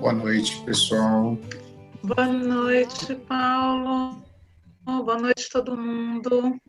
Boa noite, pessoal. Boa noite, Paulo. Boa noite, todo mundo.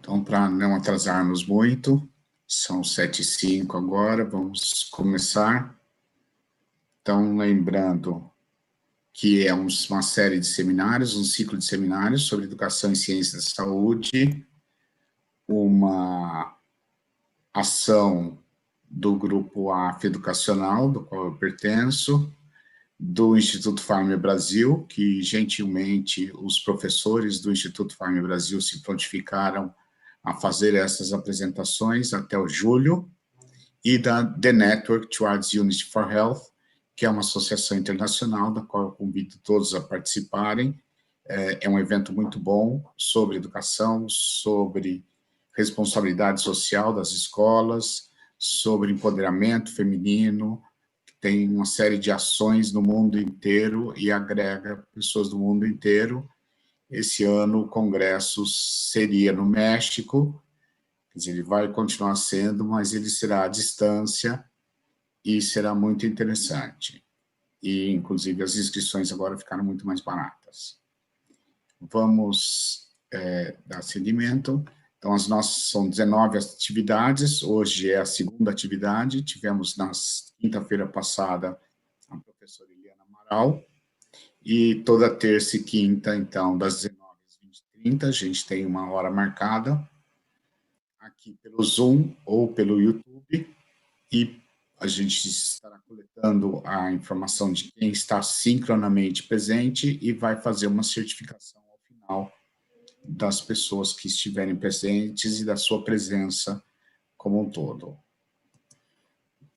Então, para não atrasarmos muito, são 7h05 agora, vamos começar. Então, lembrando que é uma série de seminários, um ciclo de seminários sobre educação e ciência da saúde, uma ação do Grupo AF Educacional, do qual eu pertenço, do Instituto Farm Brasil, que gentilmente os professores do Instituto Farm Brasil se prontificaram a fazer essas apresentações até o julho, e da The Network Towards Unity for Health, que é uma associação internacional da qual eu convido todos a participarem. É um evento muito bom sobre educação, sobre responsabilidade social das escolas, sobre empoderamento feminino, tem uma série de ações no mundo inteiro e agrega pessoas do mundo inteiro. Esse ano o congresso seria no México, quer dizer, ele vai continuar sendo, mas ele será à distância e será muito interessante. E, inclusive, as inscrições agora ficaram muito mais baratas. Vamos dar seguimento. Então, as nossas são 19 atividades, hoje é a segunda atividade, tivemos na quinta-feira passada a professora Eliana Amaral, e toda terça e quinta, então, das 19 às 20h30, a gente tem uma hora marcada, aqui pelo Zoom ou pelo YouTube, e a gente estará coletando a informação de quem está sincronamente presente e vai fazer uma certificação ao final das pessoas que estiverem presentes e da sua presença como um todo.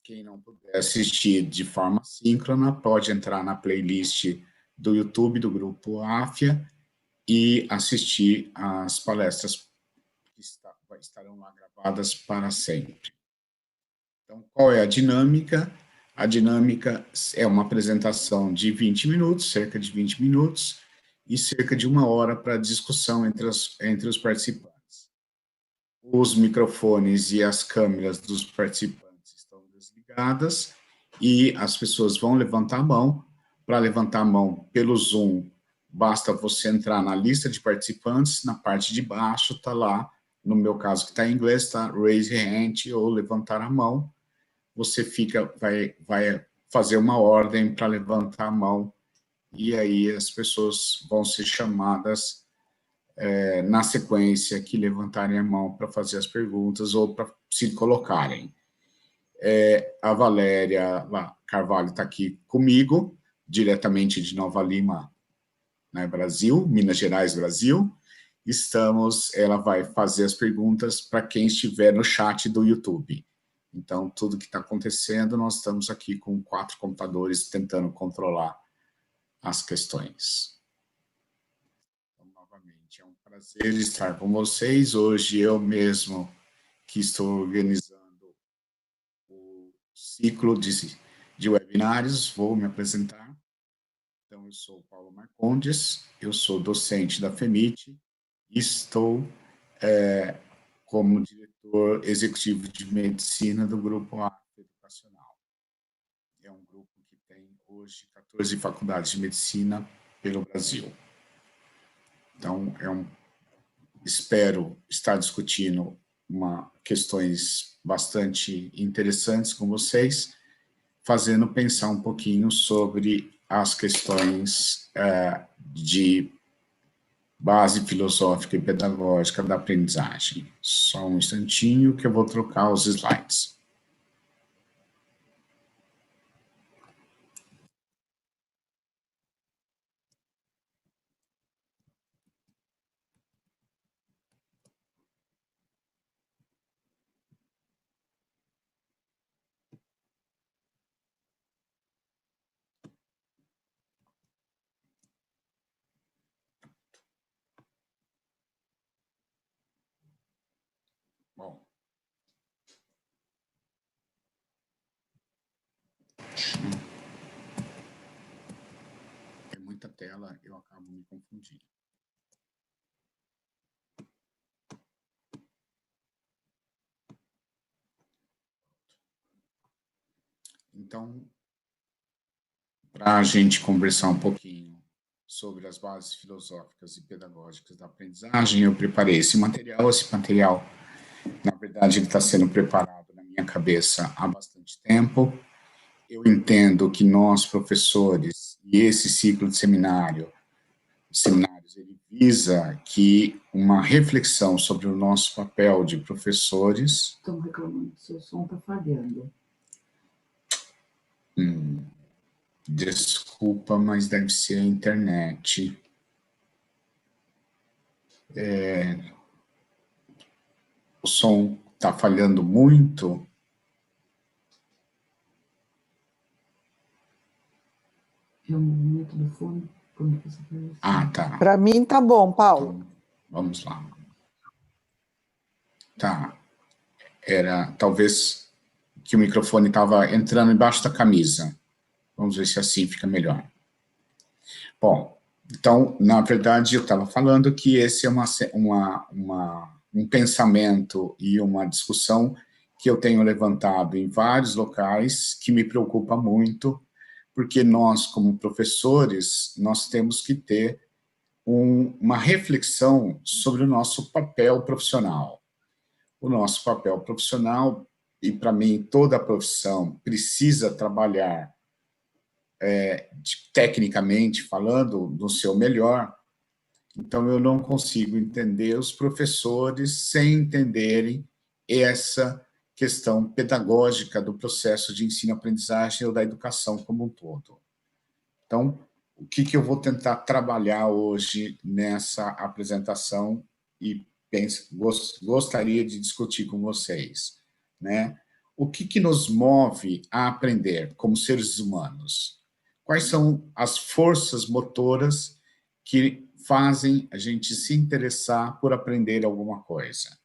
Quem não puder assistir de forma síncrona pode entrar na playlist do YouTube do Grupo AFIA e assistir às palestras que estarão lá gravadas para sempre. Então, qual é a dinâmica? A dinâmica é uma apresentação de 20 minutos, cerca de 20 minutos, e cerca de 1 hora para discussão entre os participantes. Os microfones e as câmeras dos participantes estão desligadas e as pessoas vão levantar a mão. Para levantar a mão pelo Zoom, basta você entrar na lista de participantes, na parte de baixo está lá, no meu caso que está em inglês, está raise hand ou levantar a mão. Você vai fazer uma ordem para levantar a mão e aí as pessoas vão ser chamadas na sequência que levantarem a mão para fazer as perguntas ou para se colocarem. A Valéria Carvalho está aqui comigo, diretamente de Nova Lima, né, Brasil, Minas Gerais, Brasil. Ela vai fazer as perguntas para quem estiver no chat do YouTube. Então, tudo que está acontecendo, nós estamos aqui com 4 computadores tentando controlar as questões. Então, novamente, é um prazer estar com vocês. Hoje, eu mesmo que estou organizando o ciclo de webinários, vou me apresentar. Então, eu sou Paulo Marcondes, eu sou docente da FEMIT e estou como diretor executivo de medicina do Grupo AF Educacional. É um grupo que tem hoje 14 faculdades de medicina pelo Brasil. Então, espero estar discutindo questões bastante interessantes com vocês, fazendo pensar um pouquinho sobre as questões de base filosófica e pedagógica da aprendizagem. Só um instantinho que eu vou trocar os slides. Bom. É muita tela, eu acabo me confundindo. Então, para a gente conversar um pouquinho sobre as bases filosóficas e pedagógicas da aprendizagem, eu preparei esse material. Esse material, na verdade, ele está sendo preparado na minha cabeça há bastante tempo. Eu entendo que nós, professores, e esse ciclo de seminários, ele visa que uma reflexão sobre o nosso papel de professores... Estão reclamando que seu som está falhando. Desculpa, mas deve ser a internet. O som está falhando muito. É o movimento do fone. Quando você faz assim. Ah, tá. Para mim tá bom, Paulo. Então, vamos lá. Tá. Era talvez que o microfone estava entrando embaixo da camisa. Vamos ver se assim fica melhor. Bom, então, na verdade, eu estava falando que esse é um pensamento e uma discussão que eu tenho levantado em vários locais, que me preocupa muito, porque nós, como professores, nós temos que ter uma reflexão sobre o nosso papel profissional. O nosso papel profissional, e para mim toda a profissão precisa trabalhar tecnicamente falando, no seu melhor. Então, eu não consigo entender os professores sem entenderem essa questão pedagógica do processo de ensino-aprendizagem ou da educação como um todo. Então, o que eu vou tentar trabalhar hoje nessa apresentação e gostaria de discutir com vocês, né? O que nos move a aprender como seres humanos? Quais são as forças motoras que fazem a gente se interessar por aprender alguma coisa?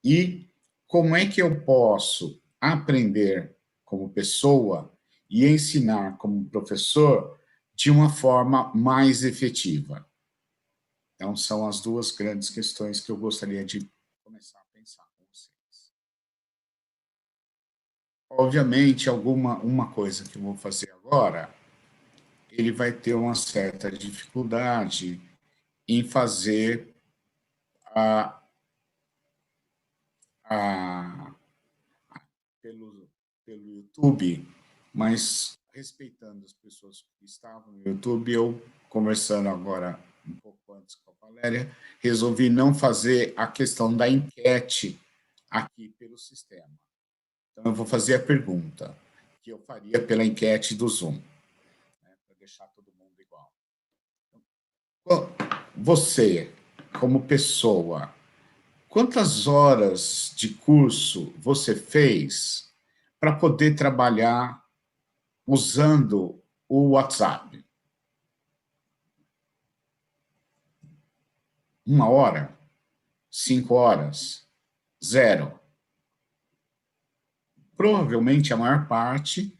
E como é que eu posso aprender como pessoa e ensinar como professor de uma forma mais efetiva? Então, são as duas grandes questões que eu gostaria de começar a pensar com vocês. Obviamente, uma coisa que eu vou fazer agora, ele vai ter uma certa dificuldade em fazer pelo YouTube, mas respeitando as pessoas que estavam no YouTube, eu, conversando agora um pouco antes com a Valéria, resolvi não fazer a questão da enquete aqui pelo sistema. Então, eu vou fazer a pergunta que eu faria pela enquete do Zoom, para deixar todo mundo igual. Você, como pessoa, quantas horas de curso você fez para poder trabalhar usando o WhatsApp? 1 hora? 5 horas? 0? Provavelmente a maior parte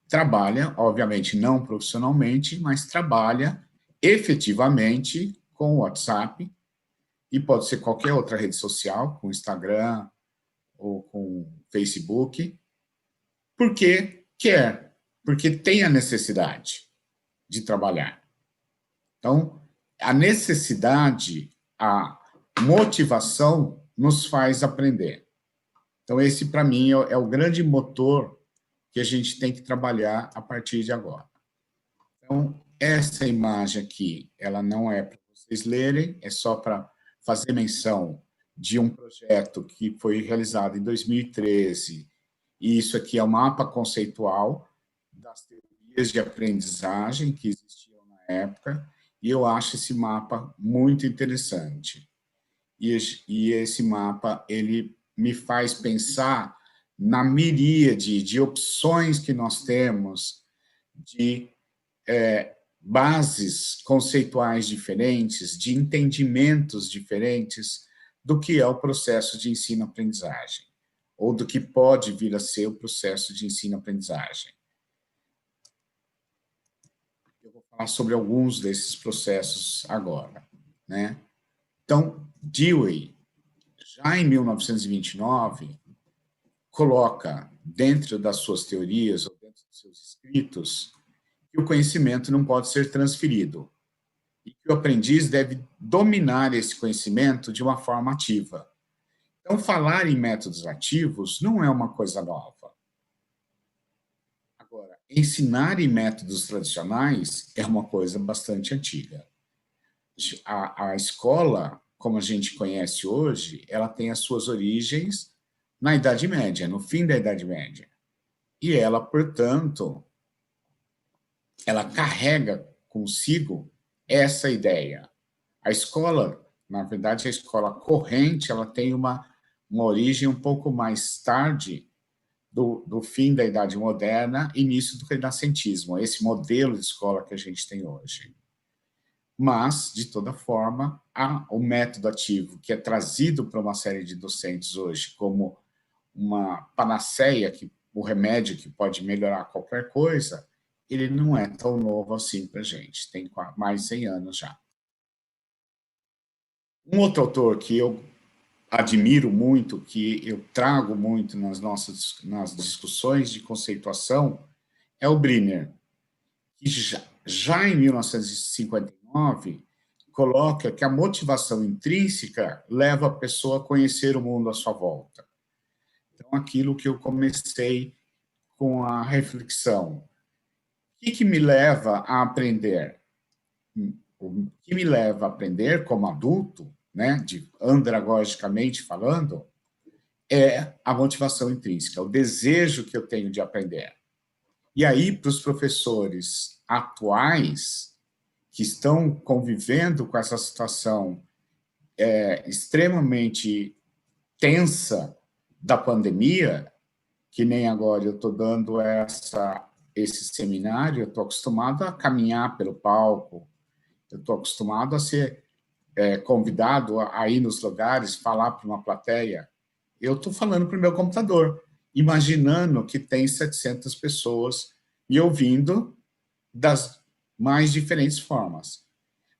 trabalha, obviamente não profissionalmente, mas trabalha efetivamente com o WhatsApp, e pode ser qualquer outra rede social, com Instagram ou com Facebook, porque quer, porque tem a necessidade de trabalhar. Então, a necessidade, a motivação nos faz aprender. Então, esse, para mim, é o grande motor que a gente tem que trabalhar a partir de agora. Então, essa imagem aqui, ela não é para vocês lerem, é só para fazer menção de um projeto que foi realizado em 2013, e isso aqui é o mapa conceitual das teorias de aprendizagem que existiam na época, e eu acho esse mapa muito interessante. E esse mapa, ele me faz pensar na miríade de opções que nós temos de bases conceituais diferentes, de entendimentos diferentes do que é o processo de ensino-aprendizagem, ou do que pode vir a ser o processo de ensino-aprendizagem. Eu vou falar sobre alguns desses processos agora, né? Então, Dewey, já em 1929, coloca dentro das suas teorias, ou dentro dos seus escritos, que o conhecimento não pode ser transferido. que o aprendiz deve dominar esse conhecimento de uma forma ativa. Então, falar em métodos ativos não é uma coisa nova. Agora, ensinar em métodos tradicionais é uma coisa bastante antiga. A escola, como a gente conhece hoje, ela tem as suas origens na Idade Média, no fim da Idade Média. E ela, portanto, ela carrega consigo essa ideia. A escola, na verdade, a escola corrente, ela tem uma origem um pouco mais tarde do fim da Idade Moderna, início do renascentismo, esse modelo de escola que a gente tem hoje. Mas, de toda forma, o método ativo, que é trazido para uma série de docentes hoje como uma panaceia, o remédio que pode melhorar qualquer coisa, ele não é tão novo assim para a gente, tem mais de 100 anos já. Um outro autor que eu admiro muito, que eu trago muito nas discussões de conceituação, é o Brinner, que já em 1959 coloca que a motivação intrínseca leva a pessoa a conhecer o mundo à sua volta. Então, aquilo que eu comecei com a reflexão. O que me leva a aprender? O que me leva a aprender como adulto, né, andragogicamente falando, é a motivação intrínseca, o desejo que eu tenho de aprender. E aí, para os professores atuais, que estão convivendo com essa situação extremamente tensa da pandemia, que nem agora eu estou dando esse seminário, eu estou acostumado a caminhar pelo palco, eu estou acostumado a ser convidado a ir nos lugares, falar para uma plateia. Eu estou falando para o meu computador, imaginando que tem 700 pessoas me ouvindo das mais diferentes formas.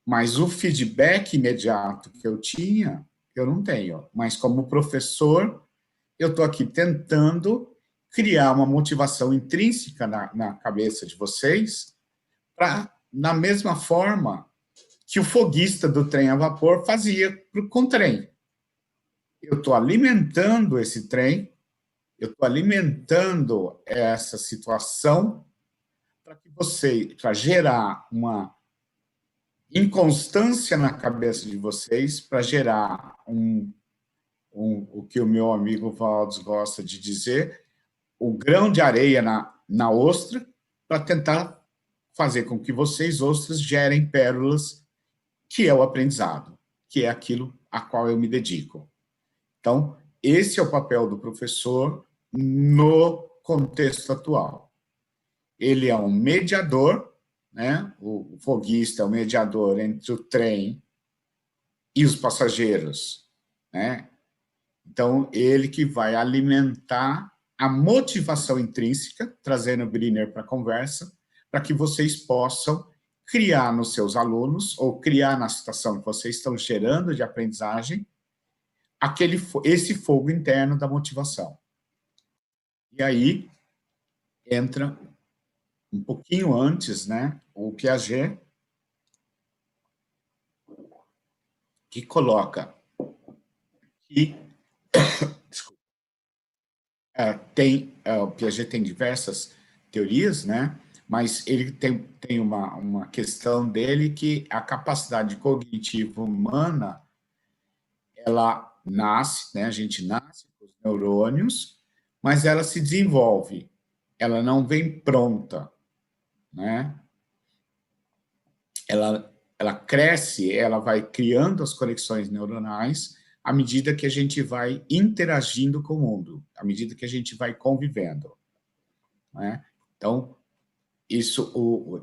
Mas o feedback imediato que eu tinha, eu não tenho. Mas como professor, eu estou aqui tentando criar uma motivação intrínseca na cabeça de vocês, para, na mesma forma que o foguista do trem a vapor fazia com o trem. Eu estou alimentando esse trem, eu estou alimentando essa situação para gerar uma inconstância na cabeça de vocês, para gerar o que o meu amigo Valdes gosta de dizer, o grão de areia na ostra, para tentar fazer com que vocês, ostras, gerem pérolas, que é o aprendizado, que é aquilo a qual eu me dedico. Então, esse é o papel do professor no contexto atual. Ele é um mediador, né? O foguista é o mediador entre o trem e os passageiros, né? Então, ele que vai alimentar a motivação intrínseca, trazendo o Brinner para a conversa, para que vocês possam criar nos seus alunos, ou criar na situação que vocês estão gerando de aprendizagem, esse fogo interno da motivação. E aí entra um pouquinho antes, né, o Piaget, que coloca que o Piaget tem diversas teorias, né, mas ele tem uma questão dele que a capacidade cognitiva humana, ela nasce, né, a gente nasce com os neurônios, mas ela se desenvolve, ela não vem pronta, né? Ela cresce, ela vai criando as conexões neuronais à medida que a gente vai interagindo com o mundo, à medida que a gente vai convivendo, né? Então,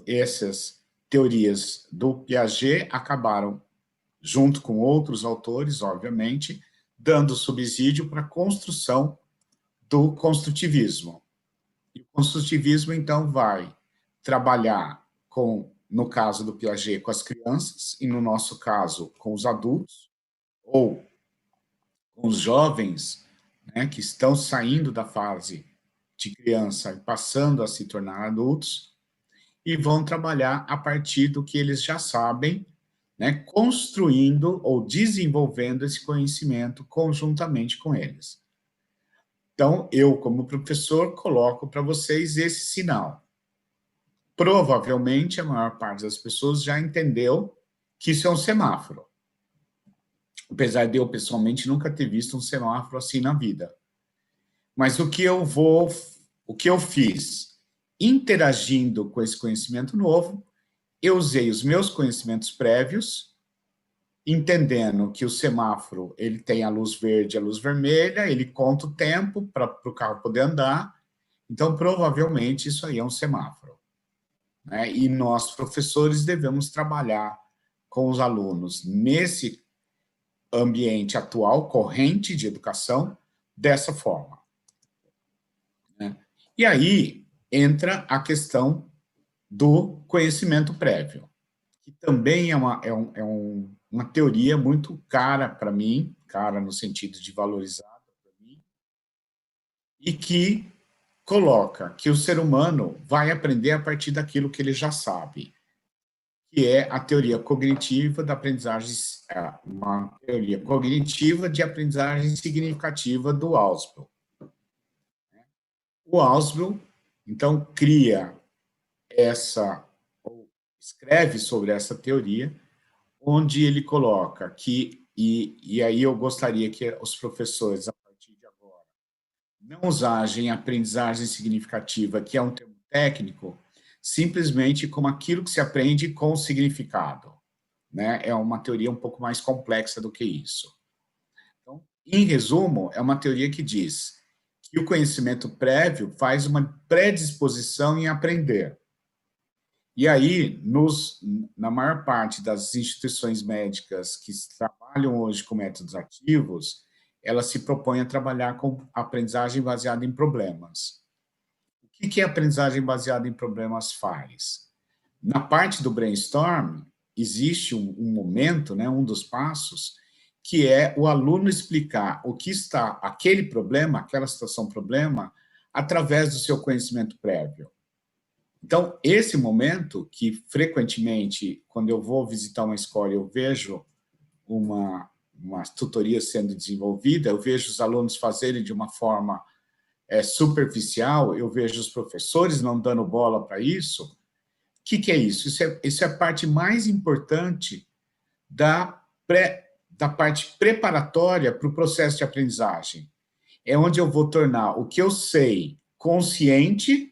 essas teorias do Piaget acabaram, junto com outros autores, obviamente, dando subsídio para a construção do construtivismo. E o construtivismo, então, vai trabalhar no caso do Piaget, com as crianças, e no nosso caso, com os adultos, ou com os jovens, né, que estão saindo da fase de criança e passando a se tornar adultos, e vão trabalhar a partir do que eles já sabem né, construindo ou desenvolvendo esse conhecimento conjuntamente com eles. Então, eu, como professor, coloco para vocês esse sinal. Provavelmente, a maior parte das pessoas já entendeu que isso é um semáforo. Apesar de eu, pessoalmente, nunca ter visto um semáforo assim na vida. Mas o que eu fiz? Interagindo com esse conhecimento novo, eu usei os meus conhecimentos prévios, entendendo que o semáforo ele tem a luz verde e a luz vermelha, ele conta o tempo para o carro poder andar, então provavelmente isso aí é um semáforo. Né? E nós, professores, devemos trabalhar com os alunos nesse ambiente atual, corrente de educação, dessa forma. Né? E aí entra a questão do conhecimento prévio, que também é uma teoria muito cara para mim, cara no sentido de valorizada para mim, e que coloca que o ser humano vai aprender a partir daquilo que ele já sabe, que é a teoria cognitiva da aprendizagem, uma teoria cognitiva de aprendizagem significativa do Ausubel. O Ausubel, então, escreve sobre essa teoria, onde ele coloca que, e aí eu gostaria que os professores, a partir de agora, não usarem aprendizagem significativa, que é um termo técnico, simplesmente como aquilo que se aprende com significado. Né? É uma teoria um pouco mais complexa do que isso. Então, em resumo, é uma teoria que diz que o conhecimento prévio faz uma predisposição em aprender. E aí, na maior parte das instituições médicas que trabalham hoje com métodos ativos, elas se propõem a trabalhar com aprendizagem baseada em problemas. O que a aprendizagem baseada em problemas faz? Na parte do brainstorm, existe um momento, né, um dos passos, que é o aluno explicar o que está, aquele problema, aquela situação problema, através do seu conhecimento prévio. Então, esse momento, que frequentemente, quando eu vou visitar uma escola, eu vejo uma tutoria sendo desenvolvida, eu vejo os alunos fazerem de uma forma superficial, eu vejo os professores não dando bola para isso. O que é isso? Isso é a parte mais importante da parte preparatória para o processo de aprendizagem. É onde eu vou tornar o que eu sei consciente.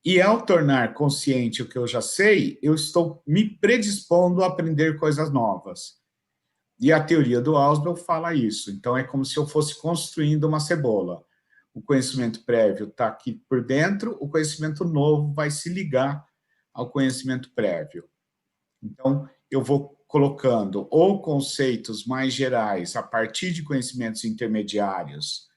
E ao tornar consciente o que eu já sei, eu estou me predispondo a aprender coisas novas. E a teoria do Ausubel fala isso. Então, é como se eu fosse construindo uma cebola. O conhecimento prévio está aqui por dentro, o conhecimento novo vai se ligar ao conhecimento prévio. Então, eu vou colocando ou conceitos mais gerais a partir de conhecimentos intermediários,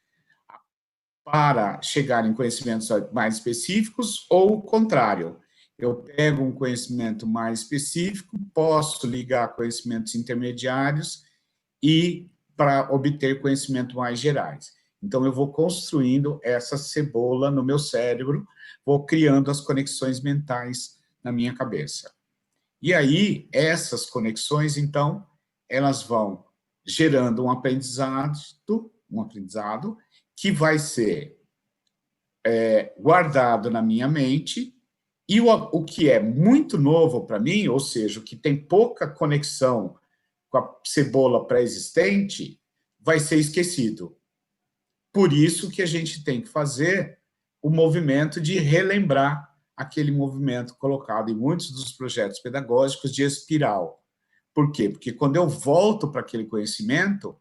para chegar em conhecimentos mais específicos, ou o contrário. Eu pego um conhecimento mais específico, posso ligar conhecimentos intermediários e para obter conhecimentos mais gerais. Então, eu vou construindo essa cebola no meu cérebro, vou criando as conexões mentais na minha cabeça. E aí, essas conexões, então, elas vão gerando um aprendizado que vai ser guardado na minha mente, e o que é muito novo para mim, ou seja, o que tem pouca conexão com a cebola pré-existente, vai ser esquecido. Por isso que a gente tem que fazer o movimento de relembrar aquele movimento colocado em muitos dos projetos pedagógicos de espiral. Por quê? Porque quando eu volto para aquele conhecimento,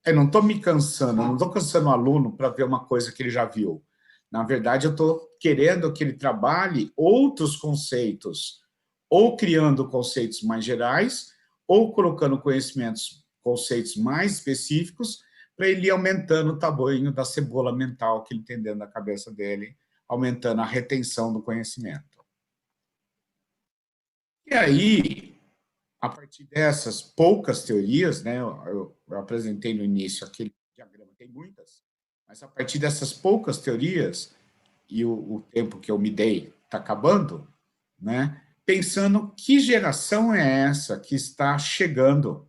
eu não estou me cansando, eu não estou cansando o aluno para ver uma coisa que ele já viu. Na verdade, eu estou querendo que ele trabalhe outros conceitos, ou criando conceitos mais gerais, ou colocando conceitos mais específicos, para ele ir aumentando o tamanho da cebola mental que ele tem dentro da cabeça dele, aumentando a retenção do conhecimento. E aí, a partir dessas poucas teorias, né, eu apresentei no início aquele diagrama, tem muitas, mas a partir dessas poucas teorias, e o tempo que eu me dei está acabando, né, pensando que geração é essa que está chegando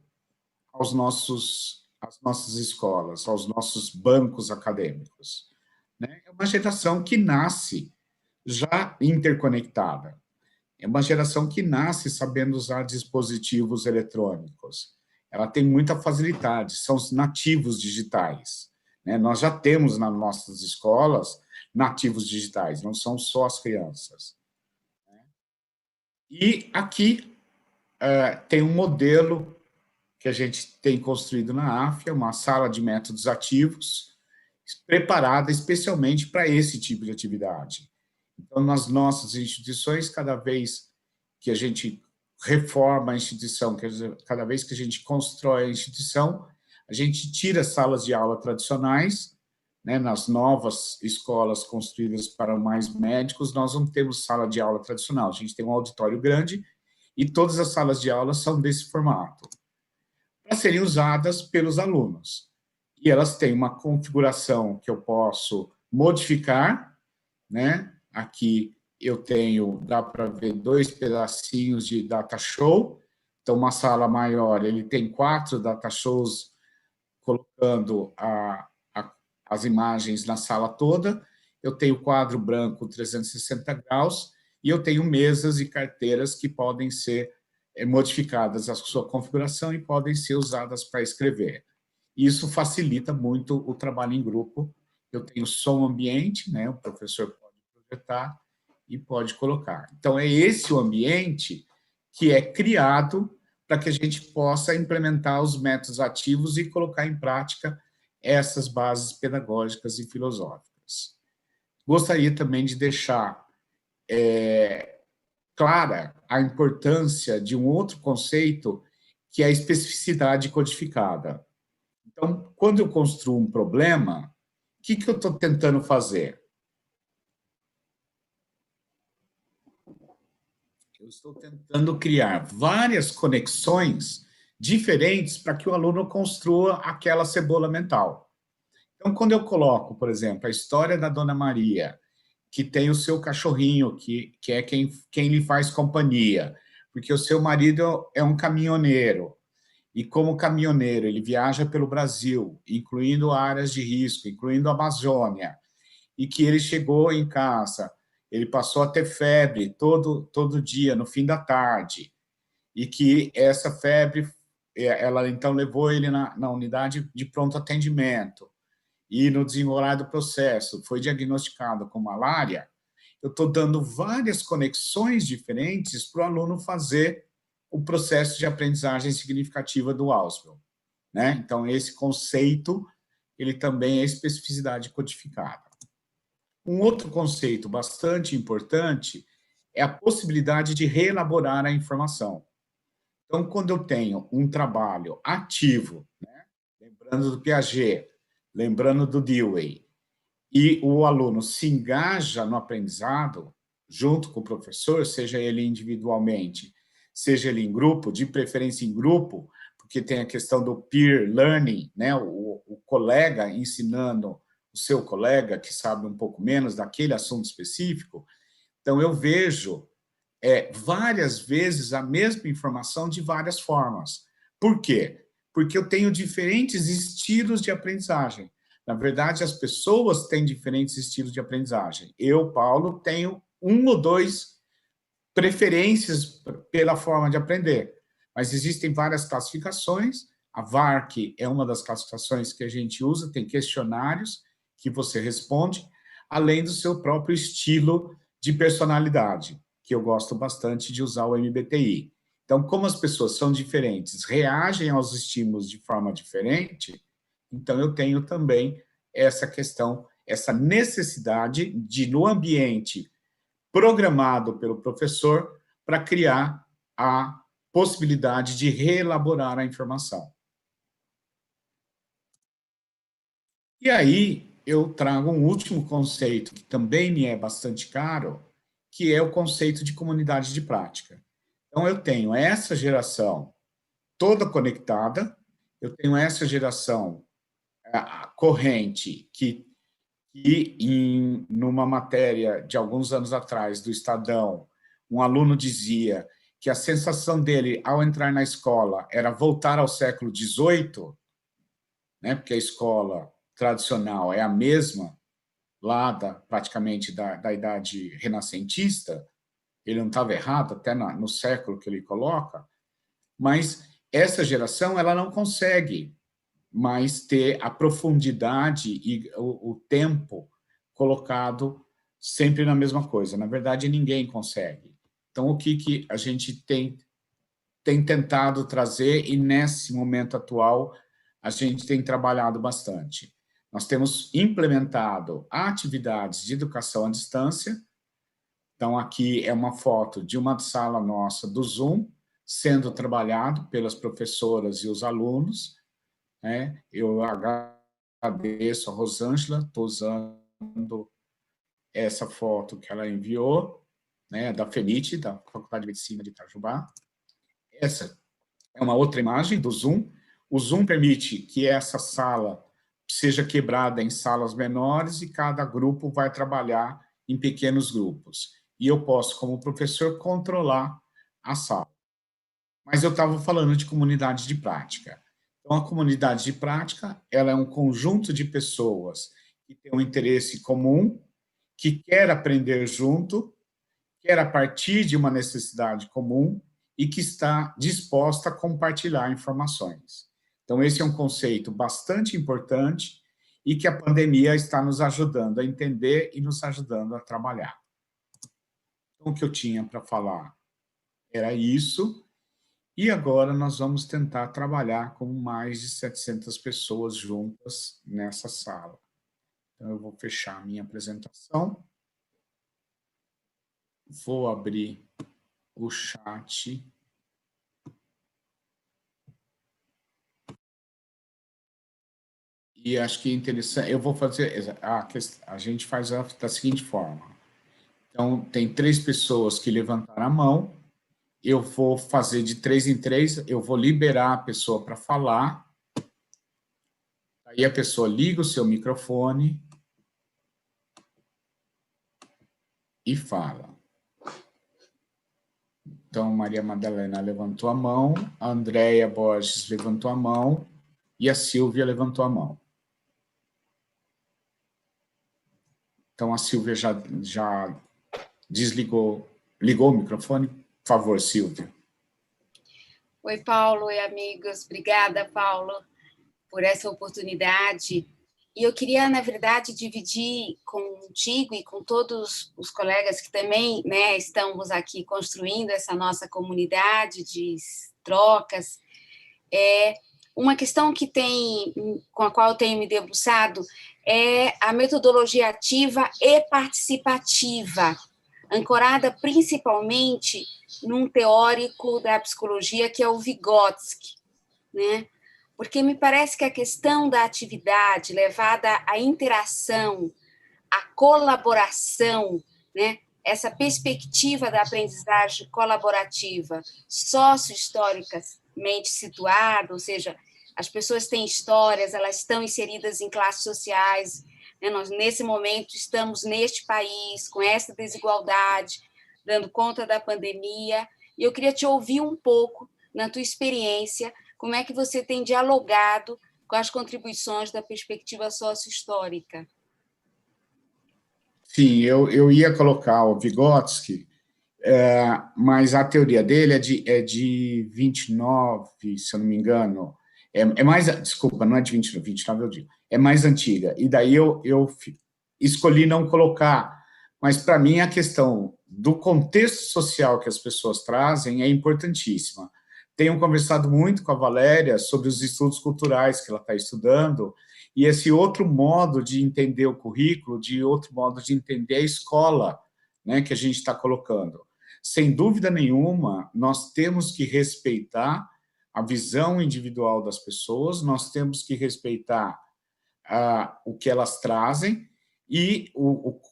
às nossas escolas, aos nossos bancos acadêmicos, né? É uma geração que nasce já interconectada. É uma geração que nasce sabendo usar dispositivos eletrônicos. Ela tem muita facilidade, são os nativos digitais, né? Nós já temos nas nossas escolas nativos digitais, não são só as crianças. E aqui tem um modelo que a gente tem construído na AFIA, uma sala de métodos ativos, preparada especialmente para esse tipo de atividade. Então, nas nossas instituições, cada vez que a gente reforma a instituição, cada vez que a gente constrói a instituição, a gente tira salas de aula tradicionais, né, nas novas escolas construídas para mais médicos, nós não temos sala de aula tradicional, a gente tem um auditório grande e todas as salas de aula são desse formato, para serem usadas pelos alunos. E elas têm uma configuração que eu posso modificar, né? Aqui eu tenho, dá para ver 2 pedacinhos de data show. Então, uma sala maior, ele tem 4 data shows colocando as imagens na sala toda. Eu tenho quadro branco 360 graus e eu tenho mesas e carteiras que podem ser modificadas a sua configuração e podem ser usadas para escrever. Isso facilita muito o trabalho em grupo. Eu tenho som ambiente, né? O professor pode projetar e pode colocar. Então, é esse o ambiente que é criado para que a gente possa implementar os métodos ativos e colocar em prática essas bases pedagógicas e filosóficas. Gostaria também de deixar clara a importância de um outro conceito, que é a especificidade codificada. Então, quando eu construo um problema, o que eu estou tentando fazer? Eu estou tentando criar várias conexões diferentes para que o aluno construa aquela cebola mental. Então, quando eu coloco, por exemplo, a história da Dona Maria, que tem o seu cachorrinho, que é quem lhe faz companhia, porque o seu marido é um caminhoneiro, e como caminhoneiro ele viaja pelo Brasil, incluindo áreas de risco, incluindo a Amazônia, e que ele chegou em casa, ele passou a ter febre todo dia, no fim da tarde, e que essa febre, ela então levou ele na unidade de pronto atendimento, e no desenrolar do processo foi diagnosticado com malária. Eu estou dando várias conexões diferentes para o aluno fazer o processo de aprendizagem significativa do Ausubel, né? Então, esse conceito, ele também é especificidade codificada. Um outro conceito bastante importante é a possibilidade de reelaborar a informação. Então, quando eu tenho um trabalho ativo, né? Lembrando do Piaget, lembrando do Dewey, e o aluno se engaja no aprendizado, junto com o professor, seja ele individualmente, seja ele em grupo, de preferência em grupo, porque tem a questão do peer learning, né? O colega ensinando o seu colega, que sabe um pouco menos daquele assunto específico. Então, eu vejo várias vezes a mesma informação de várias formas. Por quê? Porque eu tenho diferentes estilos de aprendizagem. Na verdade, as pessoas têm diferentes estilos de aprendizagem. Eu, Paulo, tenho 1 ou 2 preferências pela forma de aprender, mas existem várias classificações. A VARC é uma das classificações que a gente usa, tem questionários que você responde, além do seu próprio estilo de personalidade, que eu gosto bastante de usar o MBTI. Então, como as pessoas são diferentes, reagem aos estímulos de forma diferente, então eu tenho também essa questão, essa necessidade de, no ambiente programado pelo professor, para criar a possibilidade de reelaborar a informação. E aí eu trago um último conceito, que também me é bastante caro, que é o conceito de comunidade de prática. Então, eu tenho essa geração toda conectada, eu tenho essa geração corrente que numa matéria de alguns anos atrás do Estadão, um aluno dizia que a sensação dele, ao entrar na escola, era voltar ao século XVIII, né, porque a escola tradicional é a mesma, lá praticamente da idade renascentista, ele não estava errado, até no século que ele coloca, mas essa geração ela não consegue mais ter a profundidade e o tempo colocado sempre na mesma coisa. Na verdade, ninguém consegue. Então, o que a gente tem tentado trazer, e nesse momento atual, a gente tem trabalhado bastante. Nós temos implementado atividades de educação à distância. Então, aqui é uma foto de uma sala nossa do Zoom, sendo trabalhado pelas professoras e os alunos. Né? Eu agradeço a Rosângela, estou usando essa foto que ela enviou, né, da FENIT, da Faculdade de Medicina de Itajubá. Essa é uma outra imagem do Zoom. O Zoom permite que essa sala seja quebrada em salas menores e cada grupo vai trabalhar em pequenos grupos. E eu posso, como professor, controlar a sala. Mas eu estava falando de comunidade de prática. Então, a comunidade de prática, ela é um conjunto de pessoas que têm um interesse comum, que quer aprender junto, quer a partir de uma necessidade comum e que está disposta a compartilhar informações. Então, esse é um conceito bastante importante e que a pandemia está nos ajudando a entender e nos ajudando a trabalhar. Então, o que eu tinha para falar era isso. E agora nós vamos tentar trabalhar com mais de 700 pessoas juntas nessa sala. Então, eu vou fechar a minha apresentação. Vou abrir o chat. E acho que é interessante, eu vou fazer, a gente faz da seguinte forma. Então, tem 3 pessoas que levantaram a mão, eu vou fazer de 3 em 3, eu vou liberar a pessoa para falar, aí a pessoa liga o seu microfone e fala. Então, Maria Madalena levantou a mão, a Andréia Borges levantou a mão e a Silvia levantou a mão. Então, a Silvia já ligou o microfone. Por favor, Silvia. Oi, Paulo. Oi, amigos. Obrigada, Paulo, por essa oportunidade. E eu queria, na verdade, dividir contigo e com todos os colegas que também, né, estamos aqui construindo essa nossa comunidade de trocas, uma questão com a qual eu tenho me debruçado é a metodologia ativa e participativa, ancorada principalmente num teórico da psicologia que é o Vygotsky, né? Porque me parece que a questão da atividade levada à interação, à colaboração, né? Essa perspectiva da aprendizagem colaborativa, sócio-historicamente situada, ou seja, as pessoas têm histórias, elas estão inseridas em classes sociais, né? Nós, nesse momento, estamos neste país, com essa desigualdade, dando conta da pandemia, e eu queria te ouvir um pouco, na tua experiência, como é que você tem dialogado com as contribuições da perspectiva sócio-histórica. Sim, eu ia colocar o Vygotsky, mas a teoria dele é de 29, se eu não me engano. Desculpa, não é de 29 eu digo. É mais antiga. E daí eu escolhi não colocar. Mas, para mim, a questão do contexto social que as pessoas trazem é importantíssima. Tenho conversado muito com a Valéria sobre os estudos culturais que ela está estudando, e esse outro modo de entender o currículo, de outro modo de entender a escola, né, que a gente está colocando. Sem dúvida nenhuma, nós temos que respeitar a visão individual das pessoas, nós temos que respeitar o que elas trazem, e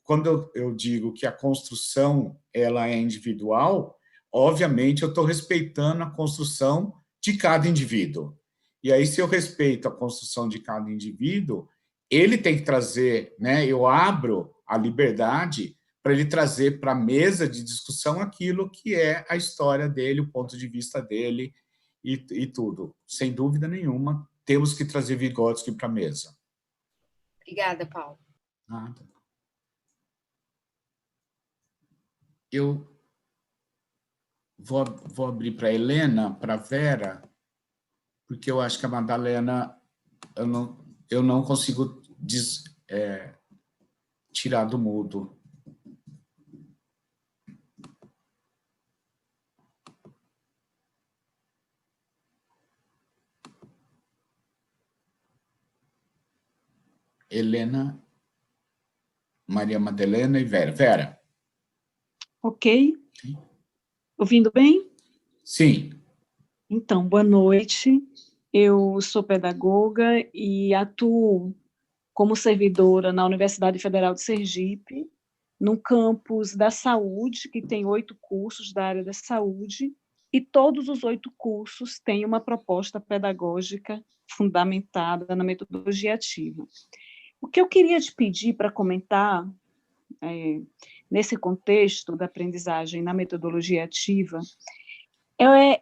quando eu digo que a construção ela é individual, obviamente eu estou respeitando a construção de cada indivíduo. E aí, se eu respeito a construção de cada indivíduo, ele tem que trazer, né? Eu abro a liberdade para ele trazer para a mesa de discussão aquilo que é a história dele, o ponto de vista dele e tudo. Sem dúvida nenhuma, temos que trazer Vygotsky para a mesa. Obrigada, Paulo. Nada. Eu vou abrir para a Helena, para a Vera, porque eu acho que a Madalena eu não consigo tirar do mudo. Helena, Maria Madalena e Vera. Vera. Ok. Ouvindo bem? Sim. Então, boa noite. Eu sou pedagoga e atuo como servidora na Universidade Federal de Sergipe, no campus da saúde, que tem 8 cursos da área da saúde, e todos os 8 cursos têm uma proposta pedagógica fundamentada na metodologia ativa. O que eu queria te pedir para comentar, nesse contexto da aprendizagem na metodologia ativa,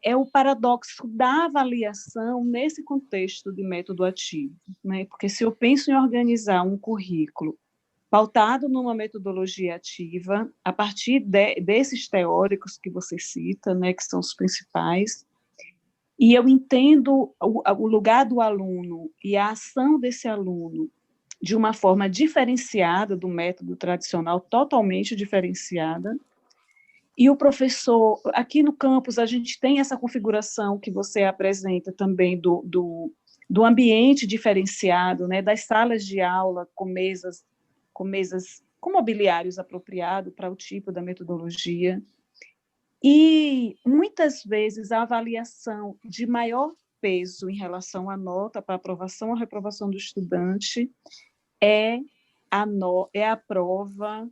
é o paradoxo da avaliação nesse contexto de método ativo, né? Porque se eu penso em organizar um currículo pautado numa metodologia ativa, a partir desses teóricos que você cita, né, que são os principais, e eu entendo o lugar do aluno e a ação desse aluno de uma forma diferenciada do método tradicional, totalmente diferenciada. E o professor, aqui no campus, a gente tem essa configuração que você apresenta também do ambiente diferenciado, né, das salas de aula com mobiliários apropriados para o tipo da metodologia. E, muitas vezes, a avaliação de maior peso em relação à nota para aprovação ou reprovação do estudante é a prova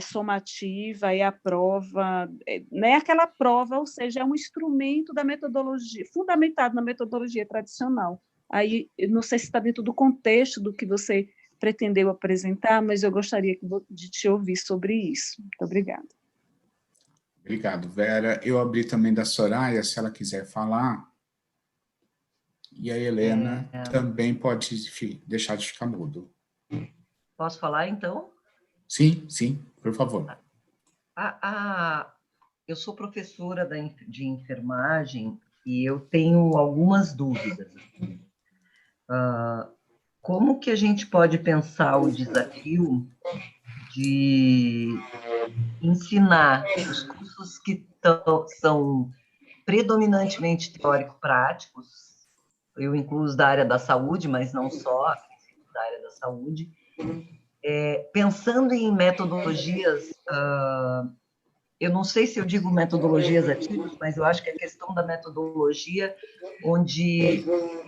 somativa, é a prova, não é aquela prova, ou seja, é um instrumento da metodologia, fundamentado na metodologia tradicional. Aí, eu não sei se está dentro do contexto do que você pretendeu apresentar, mas eu gostaria de te ouvir sobre isso. Muito obrigada. Obrigado, Vera. Eu abri também da Soraya, se ela quiser falar. E a Helena também pode deixar de ficar mudo. Posso falar, então? Sim, sim, por favor. Eu sou professora de enfermagem e eu tenho algumas dúvidas. Como que a gente pode pensar o desafio de ensinar os cursos que são predominantemente teórico-práticos, eu incluo os da área da saúde, mas não só, da área da saúde, pensando em metodologias, eu não sei se eu digo metodologias ativas, mas eu acho que a questão da metodologia onde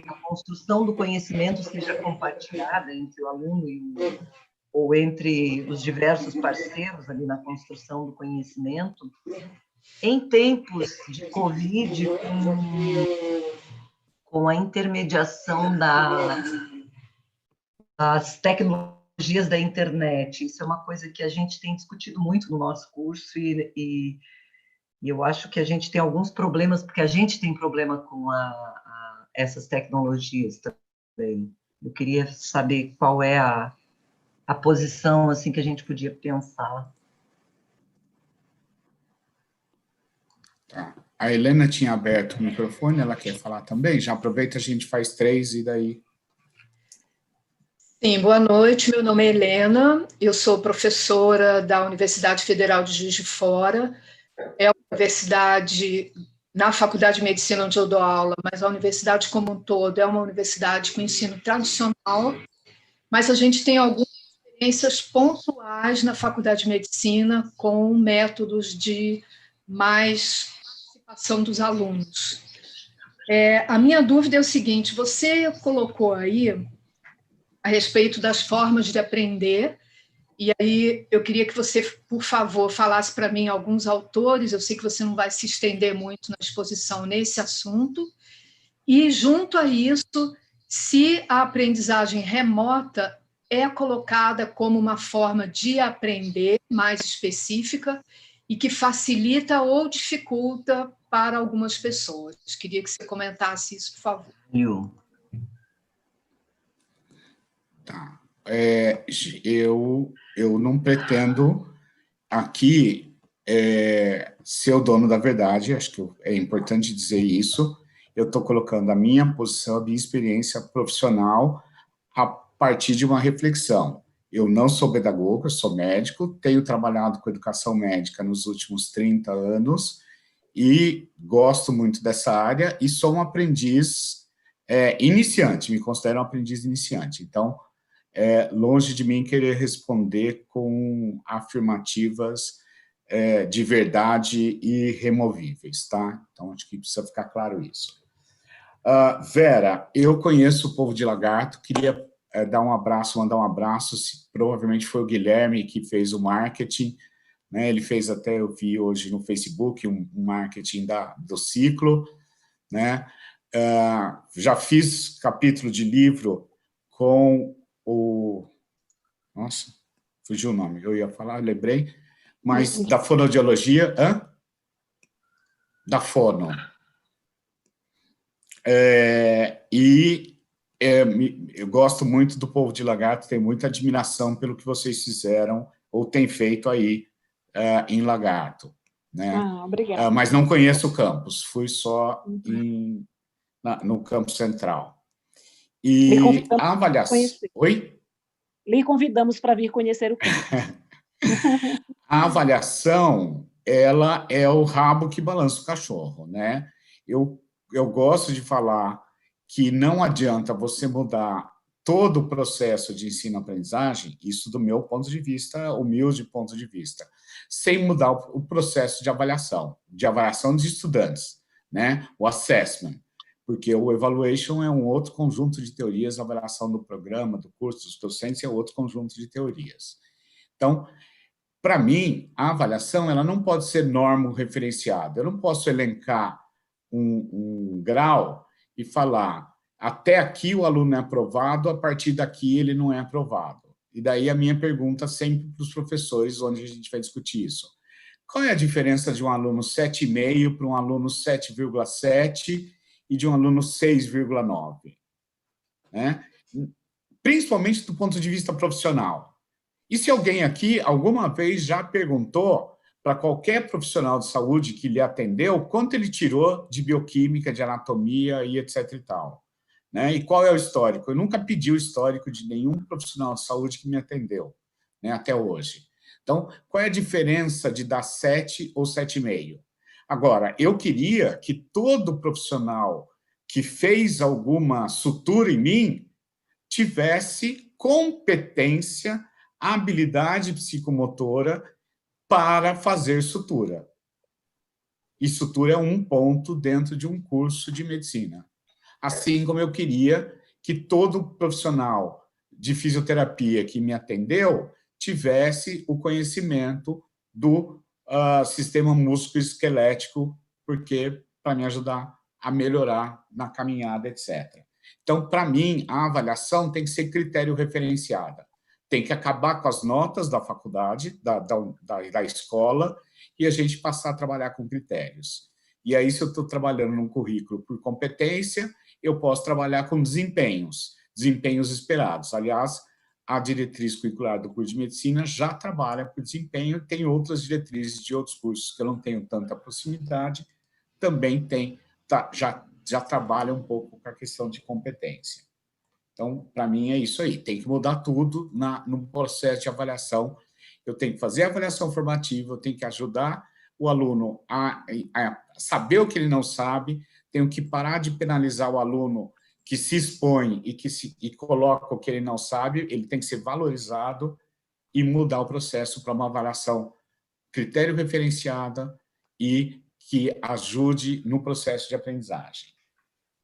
a construção do conhecimento seja compartilhada entre o aluno ou entre os diversos parceiros ali na construção do conhecimento, em tempos de Covid, com a intermediação das tecnologias da internet. Isso é uma coisa que a gente tem discutido muito no nosso curso e eu acho que a gente tem alguns problemas, porque a gente tem problema com essas tecnologias também. Eu queria saber qual é a posição assim, que a gente podia pensar. Tá. A Helena tinha aberto o microfone, ela quer falar também? Já aproveita, a gente faz 3 e daí... Sim, boa noite, meu nome é Helena, eu sou professora da Universidade Federal de Juiz de Fora, é uma universidade, na Faculdade de Medicina onde eu dou aula, mas a universidade como um todo é uma universidade com ensino tradicional, mas a gente tem algumas experiências pontuais na Faculdade de Medicina com métodos de mais participação dos alunos. A minha dúvida é o seguinte, você colocou aí a respeito das formas de aprender, e aí eu queria que você, por favor, falasse para mim alguns autores, eu sei que você não vai se estender muito na exposição nesse assunto, e junto a isso, se a aprendizagem remota é colocada como uma forma de aprender mais específica e que facilita ou dificulta para algumas pessoas. Queria que você comentasse isso, por favor. Tá. Eu não pretendo aqui ser o dono da verdade, acho que é importante dizer isso. Eu estou colocando a minha posição, a minha experiência profissional a partir de uma reflexão. Eu não sou pedagogo, eu sou médico, tenho trabalhado com educação médica nos últimos 30 anos e gosto muito dessa área e sou um aprendiz iniciante, me considero um aprendiz iniciante. Então, longe de mim querer responder com afirmativas de verdade irremovíveis, tá? Então, acho que precisa ficar claro isso. Vera, eu conheço o Povo de Lagarto, queria dar um abraço, mandar um abraço, provavelmente foi o Guilherme que fez o marketing, né? Ele fez até, eu vi hoje no Facebook, um marketing do ciclo, né? Já fiz capítulo de livro com o... Nossa, fugiu o nome, eu ia falar, lembrei, mas da fonoaudiologia, da fono. Eu gosto muito do Povo de Lagarto, tenho muita admiração pelo que vocês fizeram ou têm feito aí em Lagarto, né? Obrigada. Mas não conheço o campus, fui só no campus central. E a avaliação... Oi? Lhe convidamos para vir conhecer o campus. A avaliação, ela é o rabo que balança o cachorro, né? Eu gosto de falar que não adianta você mudar todo o processo de ensino-aprendizagem, isso do meu ponto de vista, humilde ponto de vista, sem mudar o processo de avaliação de estudantes, né? O assessment, porque o evaluation é um outro conjunto de teorias, a avaliação do programa, do curso, dos docentes é outro conjunto de teorias. Então, para mim, a avaliação ela não pode ser normo-referenciada. Eu não posso elencar um grau e falar até aqui o aluno é aprovado, a partir daqui ele não é aprovado. E daí a minha pergunta sempre para os professores, onde a gente vai discutir isso. Qual é a diferença de um aluno 7,5 para um aluno 7,7 e de um aluno 6,9? Né? Principalmente do ponto de vista profissional. E se alguém aqui, alguma vez, já perguntou para qualquer profissional de saúde que lhe atendeu quanto ele tirou de bioquímica, de anatomia e etc. e tal? Né? E qual é o histórico? Eu nunca pedi o histórico de nenhum profissional de saúde que me atendeu, né, até hoje. Então, qual é a diferença de dar 7 ou 7,5? Agora, eu queria que todo profissional que fez alguma sutura em mim tivesse competência, habilidade psicomotora para fazer sutura. E sutura é um ponto dentro de um curso de medicina. Assim como eu queria que todo profissional de fisioterapia que me atendeu tivesse o conhecimento do sistema músculo-esquelético, porque para me ajudar a melhorar na caminhada, etc. Então, para mim, a avaliação tem que ser critério referenciada. Tem que acabar com as notas da faculdade, da escola, e a gente passar a trabalhar com critérios. E aí, se eu estou trabalhando num currículo por competência, eu posso trabalhar com desempenhos esperados. Aliás, a diretriz curricular do curso de medicina já trabalha por desempenho, tem outras diretrizes de outros cursos que eu não tenho tanta proximidade, também tem, já trabalha um pouco com a questão de competência. Então, para mim, é isso aí. Tem que mudar tudo no processo de avaliação. Eu tenho que fazer a avaliação formativa, eu tenho que ajudar o aluno a saber o que ele não sabe, tenho que parar de penalizar o aluno que se expõe e coloca o que ele não sabe, ele tem que ser valorizado e mudar o processo para uma avaliação critério referenciada e que ajude no processo de aprendizagem.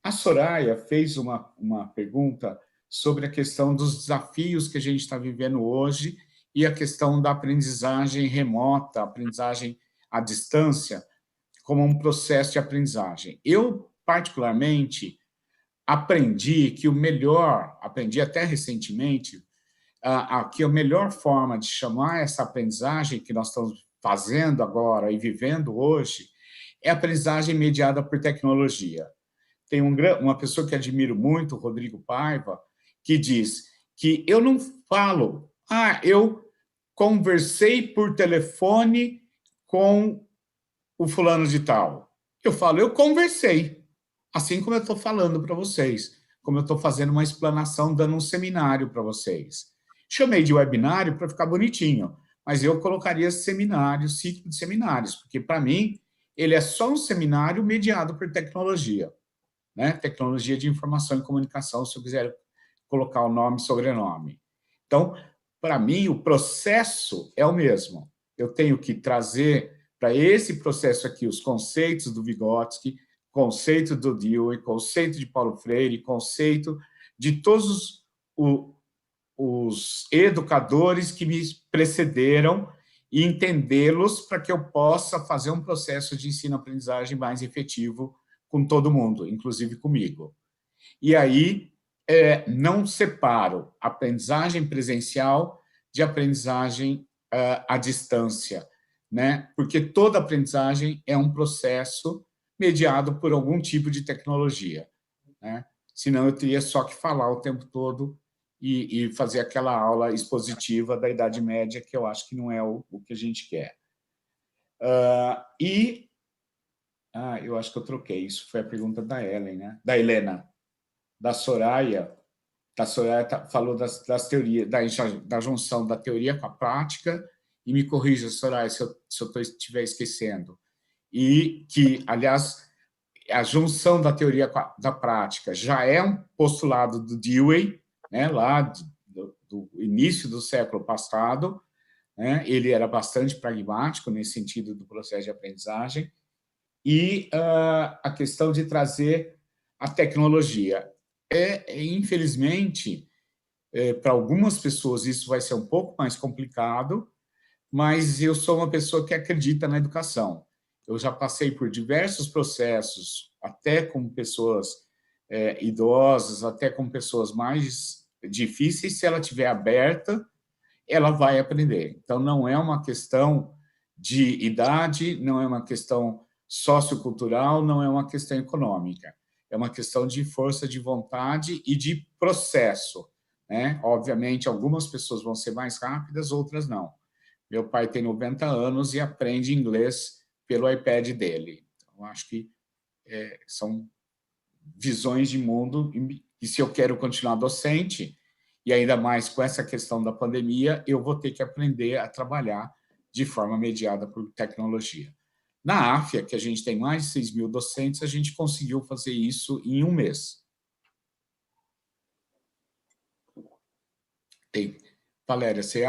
A Soraya fez uma pergunta sobre a questão dos desafios que a gente está vivendo hoje e a questão da aprendizagem remota, aprendizagem à distância, como um processo de aprendizagem. Eu, particularmente, aprendi até recentemente, que a melhor forma de chamar essa aprendizagem que nós estamos fazendo agora e vivendo hoje é a aprendizagem mediada por tecnologia. Tem uma pessoa que admiro muito, o Rodrigo Paiva, que diz que eu não falo, eu conversei por telefone com o fulano de tal. Eu falo, eu conversei, assim como eu estou falando para vocês, como eu estou fazendo uma explanação, dando um seminário para vocês. Chamei de webinário para ficar bonitinho, mas eu colocaria seminário, ciclo de seminários, porque, para mim, ele é só um seminário mediado por tecnologia, né? Tecnologia de informação e comunicação, se eu quiser colocar o nome e sobrenome. Então, para mim, o processo é o mesmo. Eu tenho que trazer para esse processo aqui os conceitos do Vygotsky, conceito do Dewey, conceito de Paulo Freire, conceito de todos os educadores que me precederam e entendê-los para que eu possa fazer um processo de ensino-aprendizagem mais efetivo com todo mundo, inclusive comigo. E aí, não separo aprendizagem presencial de aprendizagem à distância, né? Porque toda aprendizagem é um processo mediado por algum tipo de tecnologia, né? Senão eu teria só que falar o tempo todo e fazer aquela aula expositiva da Idade Média, que eu acho que não é o que a gente quer. Eu acho que eu troquei, isso foi a pergunta da Ellen, né? Da Helena. Da Soraya falou das teorias, da junção da teoria com a prática, e me corrija, Soraya, se eu estiver esquecendo. E que, aliás, a junção da teoria com da prática já é um postulado do Dewey, né, lá do início do século passado, né? Ele era bastante pragmático nesse sentido do processo de aprendizagem, e a questão de trazer a tecnologia. Infelizmente, para algumas pessoas isso vai ser um pouco mais complicado, mas eu sou uma pessoa que acredita na educação. Eu já passei por diversos processos, até com pessoas idosas, até com pessoas mais difíceis. Se ela estiver aberta, ela vai aprender. Então, não é uma questão de idade, não é uma questão sociocultural, não é uma questão econômica. É uma questão de força de vontade e de processo, né? Obviamente, algumas pessoas vão ser mais rápidas, outras não. Meu pai tem 90 anos e aprende inglês pelo iPad dele. Então, acho que são visões de mundo, e se eu quero continuar docente, e ainda mais com essa questão da pandemia, eu vou ter que aprender a trabalhar de forma mediada por tecnologia. Na AFIA, que a gente tem mais de 6 mil docentes, a gente conseguiu fazer isso em um mês. Valéria, você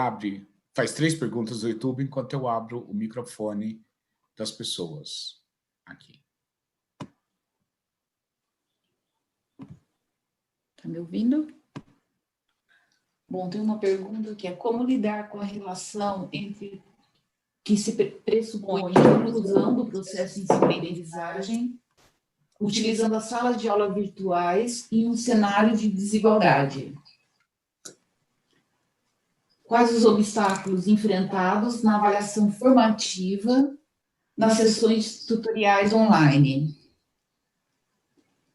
faz 3 perguntas do YouTube enquanto eu abro o microfone das pessoas aqui. Está me ouvindo? Bom, tem uma pergunta que é como lidar com a relação entre que se pressupõe a inclusão do processo de ensino-aprendizagem, utilizando as salas de aula virtuais em um cenário de desigualdade. Quais os obstáculos enfrentados na avaliação formativa nas sessões tutoriais online?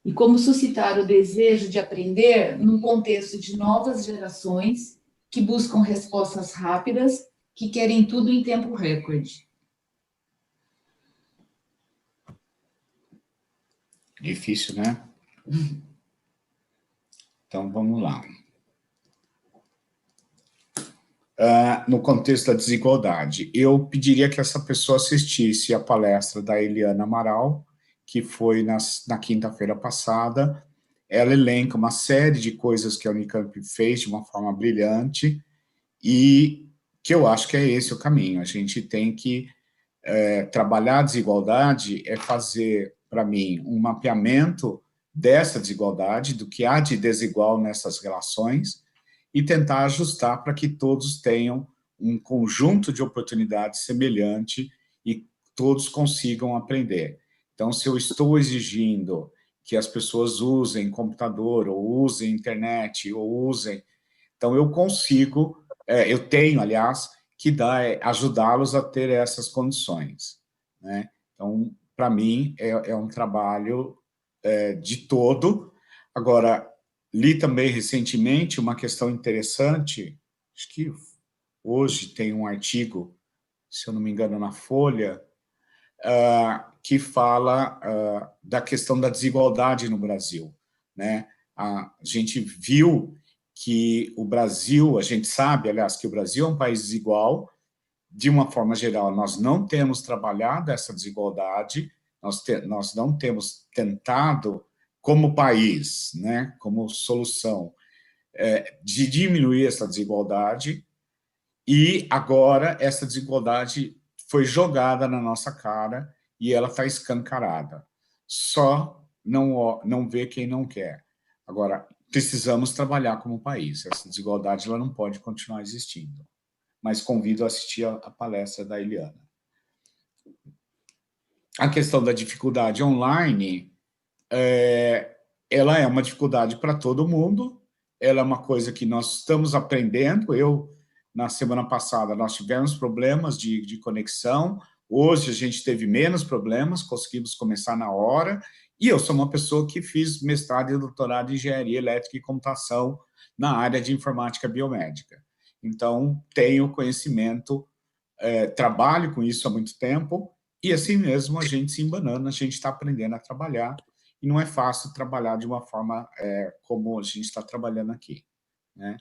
E como suscitar o desejo de aprender num contexto de novas gerações que buscam respostas rápidas, que querem tudo em tempo recorde? Difícil, né? Então, vamos lá. No contexto da desigualdade, eu pediria que essa pessoa assistisse a palestra da Eliana Amaral, que foi na quinta-feira passada. Ela elenca uma série de coisas que a Unicamp fez de uma forma brilhante e que eu acho que é esse o caminho. A gente tem que trabalhar a desigualdade, fazer, para mim, um mapeamento dessa desigualdade, do que há de desigual nessas relações, e tentar ajustar para que todos tenham um conjunto de oportunidades semelhante e todos consigam aprender. Então, se eu estou exigindo que as pessoas usem computador, ou usem internet, ou usem Então, eu consigo, eu tenho, aliás, que ajudá-los a ter essas condições, né? Então, para mim, é um trabalho de todo. Agora, li também recentemente uma questão interessante, acho que hoje tem um artigo, se eu não me engano, na Folha, que fala da questão da desigualdade no Brasil, né? A gente viu que o Brasil, a gente sabe, aliás, que o Brasil é um país desigual. De uma forma geral, nós não temos trabalhado essa desigualdade, nós não temos tentado, como país, né, como solução, de diminuir essa desigualdade, e agora essa desigualdade foi jogada na nossa cara e ela está escancarada. Só não vê quem não quer. Agora, precisamos trabalhar como país. Essa desigualdade ela não pode continuar existindo. Mas convido a assistir a palestra da Eliana. A questão da dificuldade online, ela é uma dificuldade para todo mundo, ela é uma coisa que nós estamos aprendendo. Na semana passada, nós tivemos problemas de conexão, hoje a gente teve menos problemas, conseguimos começar na hora, e eu sou uma pessoa que fiz mestrado e doutorado em engenharia elétrica e computação na área de informática biomédica. Então, tenho conhecimento, trabalho com isso há muito tempo, e assim mesmo a gente se embanana, a gente está aprendendo a trabalhar, e não é fácil trabalhar de uma forma como a gente está trabalhando aqui, né?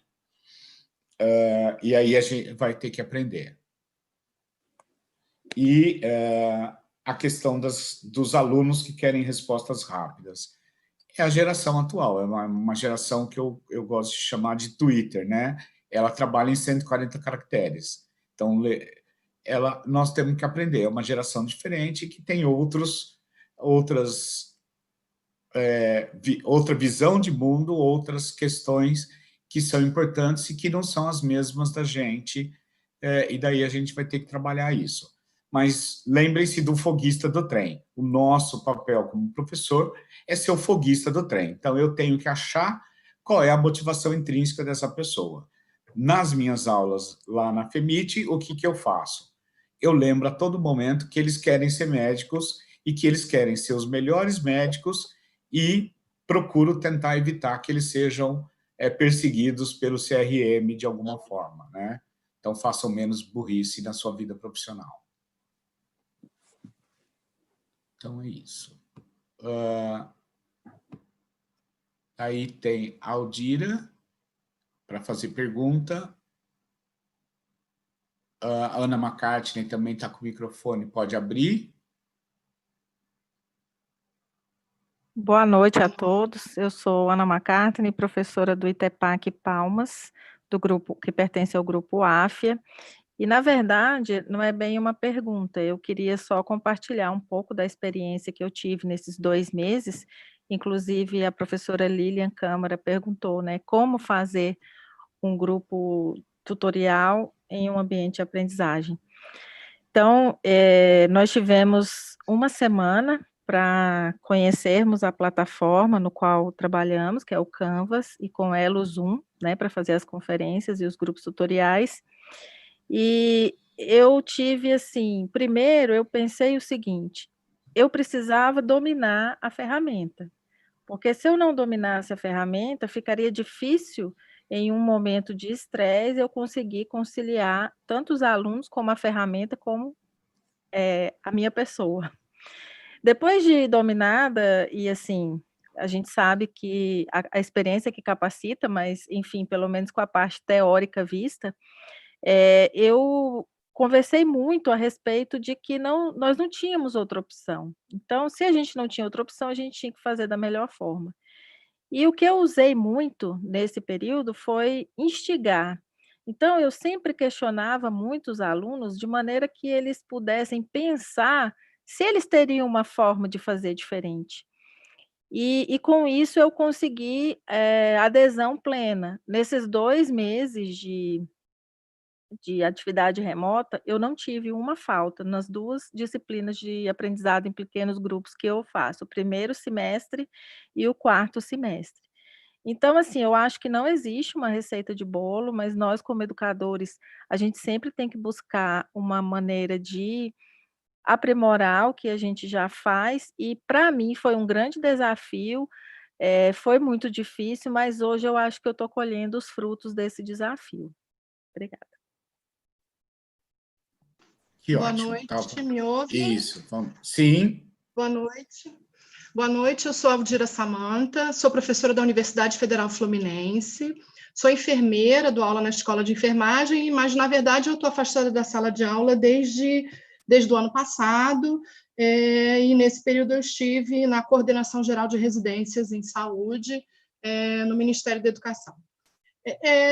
E aí a gente vai ter que aprender. E a questão dos alunos que querem respostas rápidas. É a geração atual, é uma geração que eu gosto de chamar de Twitter, né? Ela trabalha em 140 caracteres. Então, nós temos que aprender. É uma geração diferente que tem outra visão de mundo, outras questões que são importantes e que não são as mesmas da gente, e daí a gente vai ter que trabalhar isso. Mas lembrem-se do foguista do trem. O nosso papel como professor é ser o foguista do trem. Então, eu tenho que achar qual é a motivação intrínseca dessa pessoa. Nas minhas aulas lá na FEMIT, o que eu faço? Eu lembro a todo momento que eles querem ser médicos e que eles querem ser os melhores médicos e procuro tentar evitar que eles sejam perseguidos pelo CRM de alguma forma, né? Então, façam menos burrice na sua vida profissional. Então, é isso. Aí tem a Aldira, para fazer pergunta. A Ana McCartney também está com o microfone, pode abrir. Boa noite a todos. Eu sou Ana McCartney, professora do ITEPAC Palmas, do grupo que pertence ao grupo AFIA. E, na verdade, não é bem uma pergunta, eu queria só compartilhar um pouco da experiência que eu tive nesses 2 meses. Inclusive, a professora Lilian Câmara perguntou, né, como fazer um grupo tutorial em um ambiente de aprendizagem. Então, nós tivemos uma semana para conhecermos a plataforma no qual trabalhamos, que é o Canvas, e com ela o Zoom, né, para fazer as conferências e os grupos tutoriais. E eu tive, assim, primeiro eu pensei o seguinte, eu precisava dominar a ferramenta, porque se eu não dominasse a ferramenta, ficaria difícil, em um momento de estresse, eu conseguir conciliar tanto os alunos, como a ferramenta, como a minha pessoa. Depois de dominada, e assim, a gente sabe que a experiência que capacita, mas, enfim, pelo menos com a parte teórica vista, eu conversei muito a respeito de que nós não tínhamos outra opção. Então, se a gente não tinha outra opção, a gente tinha que fazer da melhor forma. E o que eu usei muito nesse período foi instigar. Então, eu sempre questionava muito os alunos de maneira que eles pudessem pensar se eles teriam uma forma de fazer diferente. E com isso eu consegui adesão plena. Nesses 2 meses de atividade remota, eu não tive uma falta nas 2 disciplinas de aprendizado em pequenos grupos que eu faço, o 1º semestre e o 4º semestre. Então, assim, eu acho que não existe uma receita de bolo, mas nós, como educadores, a gente sempre tem que buscar uma maneira de aprimorar o que a gente já faz, e para mim foi um grande desafio, foi muito difícil, mas hoje eu acho que eu estou colhendo os frutos desse desafio. Obrigada. Que Boa ótimo. noite, Tá. me ouve? Isso, vamos. Sim. Boa noite. Boa noite, eu sou Aldira Samanta, sou professora da Universidade Federal Fluminense, sou enfermeira, dou aula na escola de enfermagem, mas, na verdade, eu estou afastada da sala de aula desde o ano passado, e nesse período eu estive na Coordenação Geral de Residências em Saúde, no Ministério da Educação.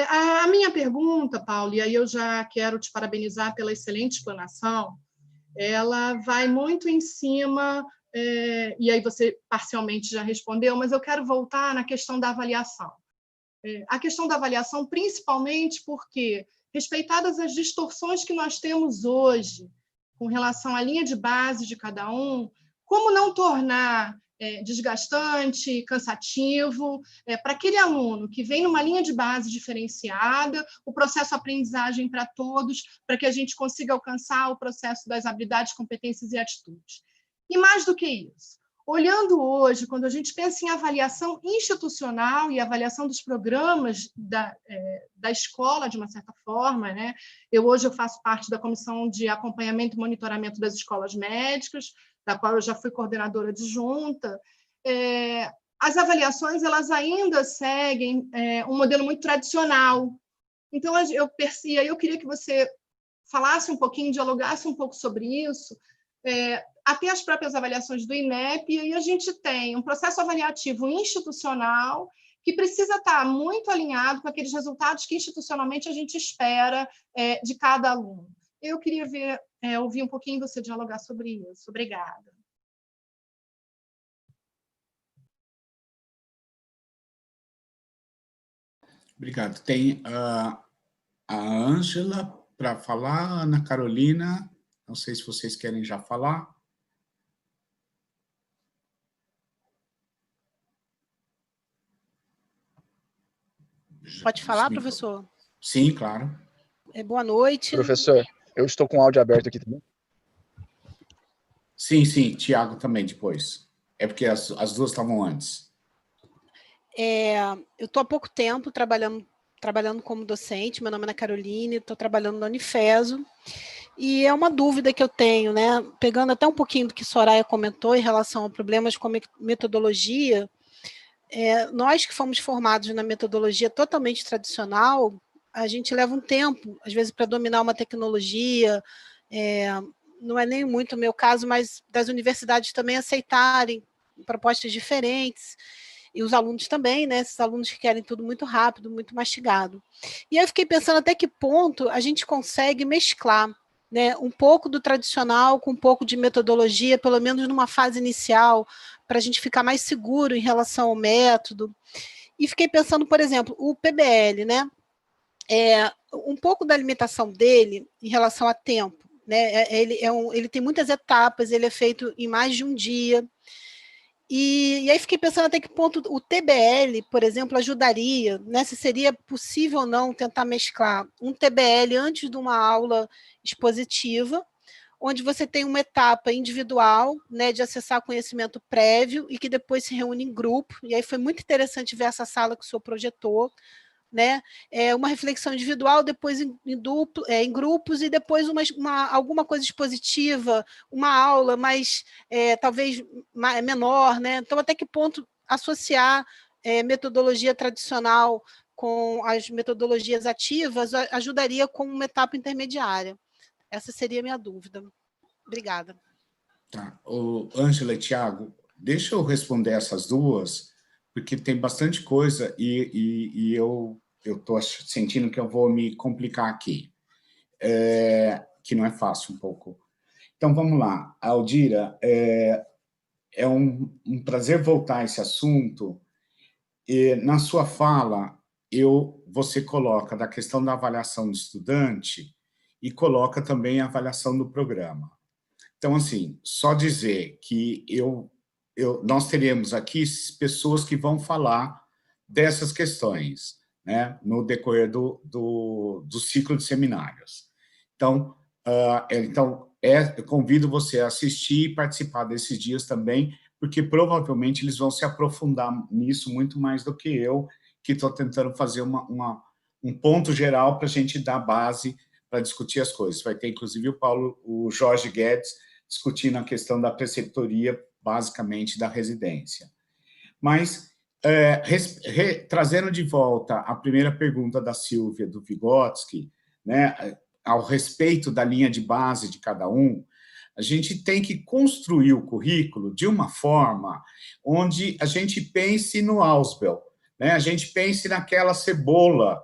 A minha pergunta, Paulo, e aí eu já quero te parabenizar pela excelente explanação, ela vai muito em cima, e aí você parcialmente já respondeu, mas eu quero voltar na questão da avaliação. A questão da avaliação, principalmente porque, respeitadas as distorções que nós temos hoje com relação à linha de base de cada um, como não tornar desgastante, cansativo, para aquele aluno que vem numa linha de base diferenciada, o processo aprendizagem para todos, para que a gente consiga alcançar o processo das habilidades, competências e atitudes. E mais do que isso, olhando hoje, quando a gente pensa em avaliação institucional e avaliação dos programas da escola, de uma certa forma, né? Hoje eu faço parte da Comissão de Acompanhamento e Monitoramento das Escolas Médicas, da qual eu já fui coordenadora adjunta. As avaliações elas ainda seguem um modelo muito tradicional. Então, eu queria que você falasse um pouquinho, dialogasse um pouco sobre isso, até as próprias avaliações do INEP, e aí a gente tem um processo avaliativo institucional que precisa estar muito alinhado com aqueles resultados que institucionalmente a gente espera de cada aluno. Eu queria ouvir um pouquinho você dialogar sobre isso. Obrigada. Obrigado. Tem a Ângela para falar, a Ana Carolina, não sei se vocês querem já falar. Pode falar, professor? Sim, claro. Boa noite. Professor, eu estou com o áudio aberto aqui também. Sim, Tiago também depois. É porque as duas estavam antes. Eu estou há pouco tempo trabalhando como docente, meu nome é Ana Caroline, estou trabalhando na Unifeso, e é uma dúvida que eu tenho, né? Pegando até um pouquinho do que Soraya comentou em relação a problemas com metodologia, nós que fomos formados na metodologia totalmente tradicional, a gente leva um tempo, às vezes, para dominar uma tecnologia, não é nem muito o meu caso, mas das universidades também aceitarem propostas diferentes, e os alunos também, né? Esses alunos que querem tudo muito rápido, muito mastigado. E aí eu fiquei pensando até que ponto a gente consegue mesclar, né, um pouco do tradicional com um pouco de metodologia, pelo menos numa fase inicial, para a gente ficar mais seguro em relação ao método. E fiquei pensando, por exemplo, o PBL, né? Um pouco da limitação dele em relação a tempo, né? Ele tem muitas etapas, ele é feito em mais de um dia. E aí fiquei pensando até que ponto o TBL, por exemplo, ajudaria, né? Se seria possível ou não tentar mesclar um TBL antes de uma aula expositiva, onde você tem uma etapa individual, né, de acessar conhecimento prévio e que depois se reúne em grupo. E aí foi muito interessante ver essa sala que o senhor projetou, né? Uma reflexão individual, depois em grupos, e depois alguma coisa expositiva, uma aula mais, talvez, menor, né? Então, até que ponto associar metodologia tradicional com as metodologias ativas ajudaria como uma etapa intermediária? Essa seria a minha dúvida. Obrigada. Tá. Ângela e Tiago, deixa eu responder essas duas, porque tem bastante coisa e eu estou sentindo que eu vou me complicar aqui, que não é fácil um pouco. Então, vamos lá. Aldira, é um prazer voltar a esse assunto. E, na sua fala, você coloca da questão da avaliação do estudante e coloca também a avaliação do programa. Então, assim, só dizer que nós teremos aqui pessoas que vão falar dessas questões, né, no decorrer do ciclo de seminários. Então, eu convido você a assistir e participar desses dias também, porque provavelmente eles vão se aprofundar nisso muito mais do que eu, que estou tentando fazer um ponto geral para a gente dar base para discutir as coisas. Vai ter, inclusive, o Jorge Guedes discutindo a questão da preceptoria, basicamente, da residência. Mas, trazendo de volta a primeira pergunta da Silvia, do Vygotsky, né, ao respeito da linha de base de cada um, a gente tem que construir o currículo de uma forma onde a gente pense no Ausubel, né, a gente pense naquela cebola.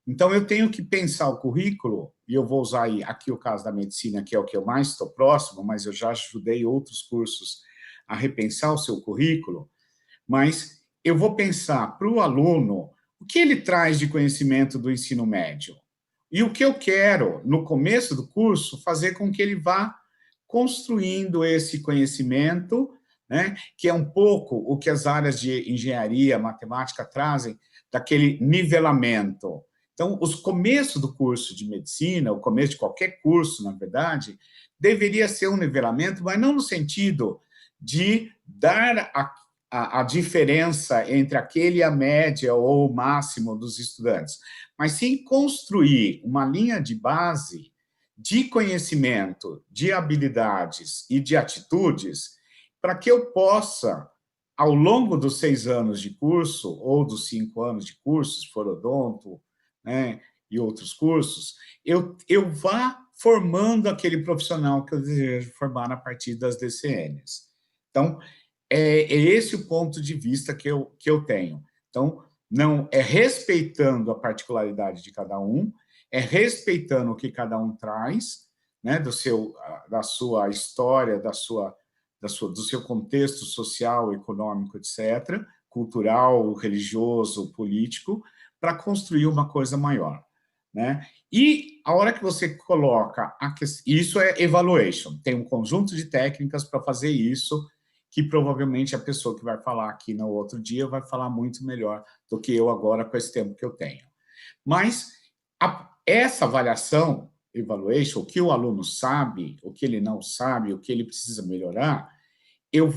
Então, eu tenho que pensar o currículo, e eu vou usar aqui o caso da medicina, que é o que eu mais estou próximo, mas eu já ajudei outros cursos a repensar o seu currículo, mas eu vou pensar para o aluno o que ele traz de conhecimento do ensino médio. E o que eu quero, no começo do curso, fazer com que ele vá construindo esse conhecimento, né, que é um pouco o que as áreas de engenharia, matemática trazem, daquele nivelamento. Então, os começos do curso de medicina, o começo de qualquer curso, na verdade, deveria ser um nivelamento, mas não no sentido de dar a diferença entre aquele e a média ou o máximo dos estudantes, mas sim construir uma linha de base de conhecimento, de habilidades e de atitudes para que eu possa, ao longo dos 6 anos de curso, ou dos 5 anos de curso, se for odonto, né, e outros cursos, eu vá formando aquele profissional que eu desejo formar a partir das DCNs. Então, é esse o ponto de vista que eu tenho. Então, não é respeitando a particularidade de cada um, é respeitando o que cada um traz, né, da sua história, do seu contexto social, econômico, etc., cultural, religioso, político, para construir uma coisa maior, né? E a hora que você coloca isso é evaluation, tem um conjunto de técnicas para fazer isso, que provavelmente a pessoa que vai falar aqui no outro dia vai falar muito melhor do que eu agora com esse tempo que eu tenho. Mas essa avaliação, evaluation, o que o aluno sabe, o que ele não sabe, o que ele precisa melhorar, eu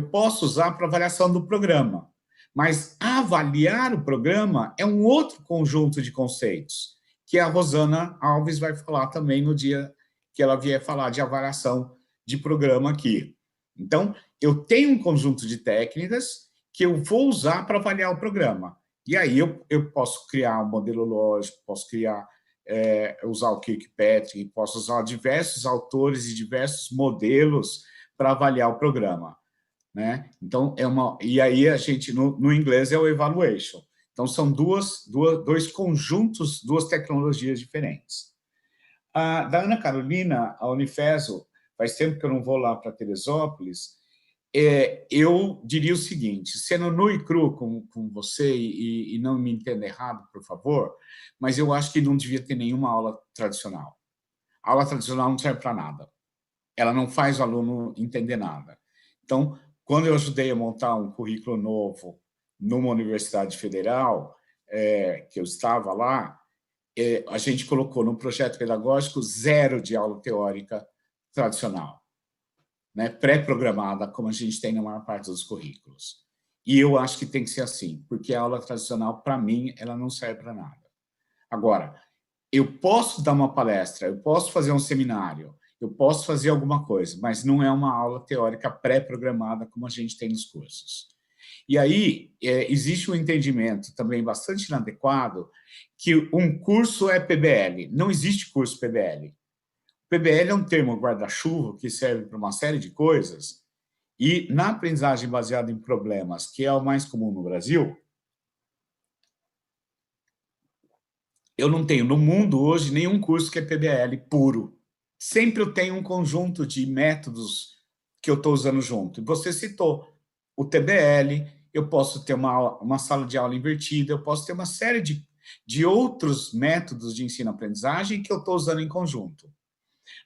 posso usar para avaliação do programa. Mas avaliar o programa é um outro conjunto de conceitos, que a Rosana Alves vai falar também no dia que ela vier falar de avaliação de programa aqui. Então, eu tenho um conjunto de técnicas que eu vou usar para avaliar o programa. E aí eu posso criar um modelo lógico, posso usar o Kirkpatrick, posso usar diversos autores e diversos modelos para avaliar o programa, né? Então, e aí a gente, no inglês, é o evaluation. Então, são dois conjuntos, duas tecnologias diferentes. Da Ana Carolina, a Unifeso, faz tempo que eu não vou lá para Teresópolis, eu diria o seguinte, sendo nu e cru com você, e não me entenda errado, por favor, mas eu acho que não devia ter nenhuma aula tradicional. A aula tradicional não serve para nada. Ela não faz o aluno entender nada. Então, quando eu ajudei a montar um currículo novo numa universidade federal, que eu estava lá, a gente colocou no projeto pedagógico 0 de aula teórica tradicional, né, pré-programada, como a gente tem na maior parte dos currículos. E eu acho que tem que ser assim, porque a aula tradicional, para mim, ela não serve para nada. Agora, eu posso dar uma palestra, eu posso fazer um seminário, eu posso fazer alguma coisa, mas não é uma aula teórica pré-programada como a gente tem nos cursos. E aí, existe um entendimento também bastante inadequado que um curso é PBL. Não existe curso PBL. PBL é um termo guarda-chuva que serve para uma série de coisas, e na aprendizagem baseada em problemas, que é o mais comum no Brasil, eu não tenho no mundo hoje nenhum curso que é PBL puro. Sempre eu tenho um conjunto de métodos que eu estou usando junto. E você citou o TBL, eu posso ter uma sala de aula invertida, eu posso ter uma série de outros métodos de ensino-aprendizagem que eu estou usando em conjunto.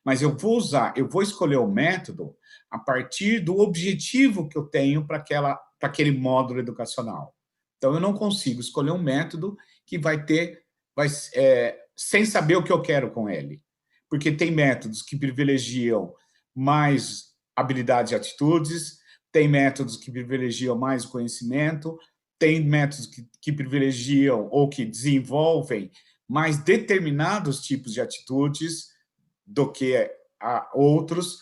Mas eu vou escolher o método a partir do objetivo que eu tenho para aquele módulo educacional. Então, eu não consigo escolher um método que sem saber o que eu quero com ele. Porque tem métodos que privilegiam mais habilidades e atitudes, tem métodos que privilegiam mais o conhecimento, tem métodos que privilegiam ou que desenvolvem mais determinados tipos de atitudes do que outros,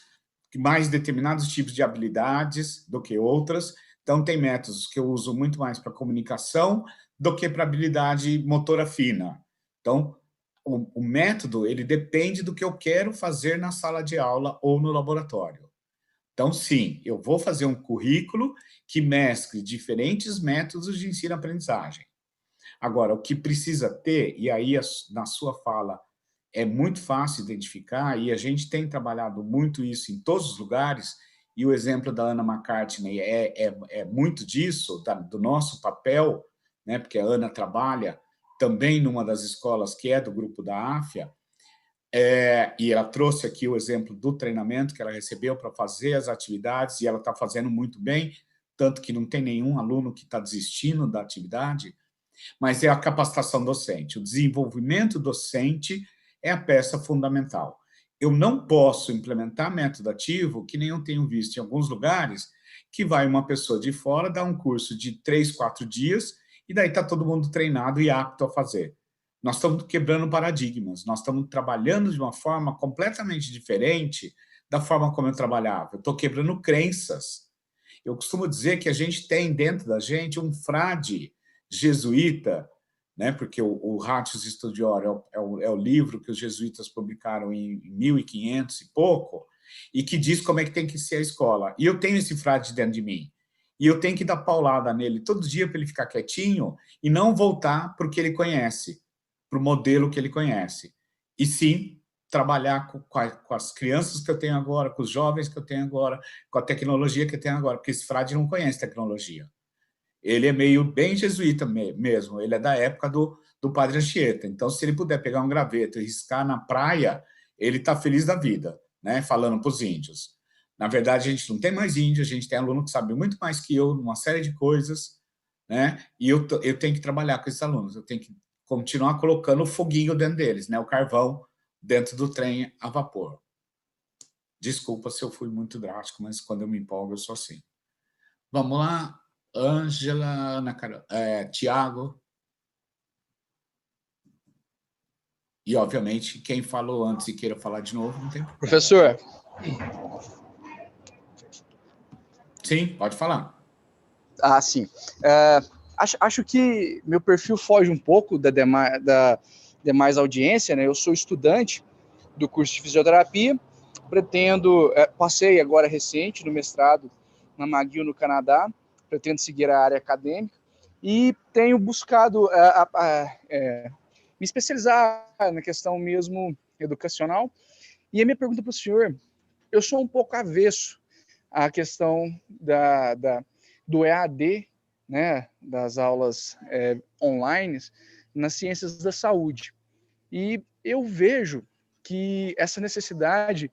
mais determinados tipos de habilidades do que outras. Então, tem métodos que eu uso muito mais para comunicação do que para habilidade motora fina. Então, o método, ele depende do que eu quero fazer na sala de aula ou no laboratório. Então, sim, eu vou fazer um currículo que mescle diferentes métodos de ensino-aprendizagem. Agora, o que precisa ter, e aí na sua fala é muito fácil identificar, e a gente tem trabalhado muito isso em todos os lugares, e o exemplo da Ana McCartney é muito disso, do nosso papel, né, porque a Ana trabalha também numa das escolas que é do grupo da AFIA, e ela trouxe aqui o exemplo do treinamento que ela recebeu para fazer as atividades, e ela está fazendo muito bem, tanto que não tem nenhum aluno que está desistindo da atividade, mas é a capacitação docente. O desenvolvimento docente é a peça fundamental. Eu não posso implementar método ativo, que nem eu tenho visto em alguns lugares, que vai uma pessoa de fora dar um curso de 3, 4 dias, e daí está todo mundo treinado e apto a fazer. Nós estamos quebrando paradigmas, nós estamos trabalhando de uma forma completamente diferente da forma como eu trabalhava. Eu estou quebrando crenças. Eu costumo dizer que a gente tem dentro da gente um frade jesuíta, né, porque o Ratio Studiore é o livro que os jesuítas publicaram em 1500 e pouco, e que diz como é que tem que ser a escola. E eu tenho esse frade dentro de mim. E eu tenho que dar paulada nele todo dia para ele ficar quietinho e não voltar para o que ele conhece, para o modelo que ele conhece. E sim, trabalhar com as crianças que eu tenho agora, com os jovens que eu tenho agora, com a tecnologia que eu tenho agora, porque esse frade não conhece tecnologia. Ele é meio bem jesuíta mesmo, ele é da época do Padre Anchieta. Então, se ele puder pegar um graveto e riscar na praia, ele está feliz da vida, né? Falando para os índios. Na verdade, a gente não tem mais índio, a gente tem aluno que sabe muito mais que eu, numa série de coisas, né? E eu tenho que trabalhar com esses alunos, eu tenho que continuar colocando o foguinho dentro deles, né? O carvão dentro do trem a vapor. Desculpa se eu fui muito drástico, mas quando eu me empolgo, eu sou assim. Vamos lá. Ângela, Ana Carol, Tiago. E, obviamente, quem falou antes e queira falar de novo, não tem problema. Professor. Sim, pode falar. Sim. Acho que meu perfil foge um pouco da demais audiência, né? Eu sou estudante do curso de fisioterapia, passei agora recente no mestrado na McGill, no Canadá, pretendo seguir a área acadêmica e tenho buscado me especializar na questão mesmo educacional. E a minha pergunta para o senhor, eu sou um pouco avesso à questão do EAD, né, das aulas online nas ciências da saúde. E eu vejo que essa necessidade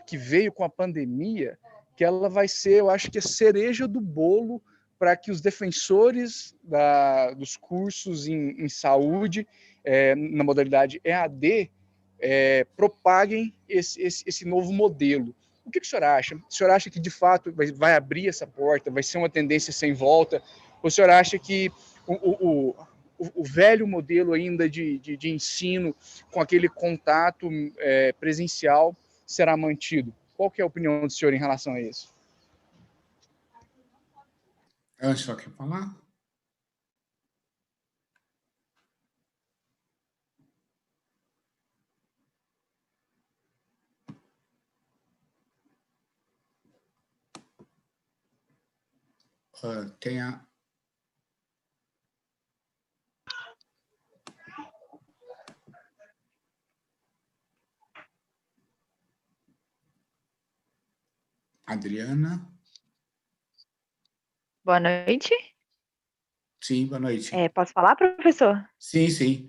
que veio com a pandemia, que ela vai ser, eu acho que a cereja do bolo para que os defensores dos cursos em saúde, na modalidade EAD, propaguem esse novo modelo. O que o senhor acha? O senhor acha que, de fato, vai abrir essa porta, vai ser uma tendência sem volta? Ou o senhor acha que o velho modelo ainda de ensino, com aquele contato presencial, será mantido? Qual que é a opinião do senhor em relação a isso? Ângela, quer falar? Tem a... Adriana? Boa noite. Sim, boa noite. Posso falar, professor? Sim, sim.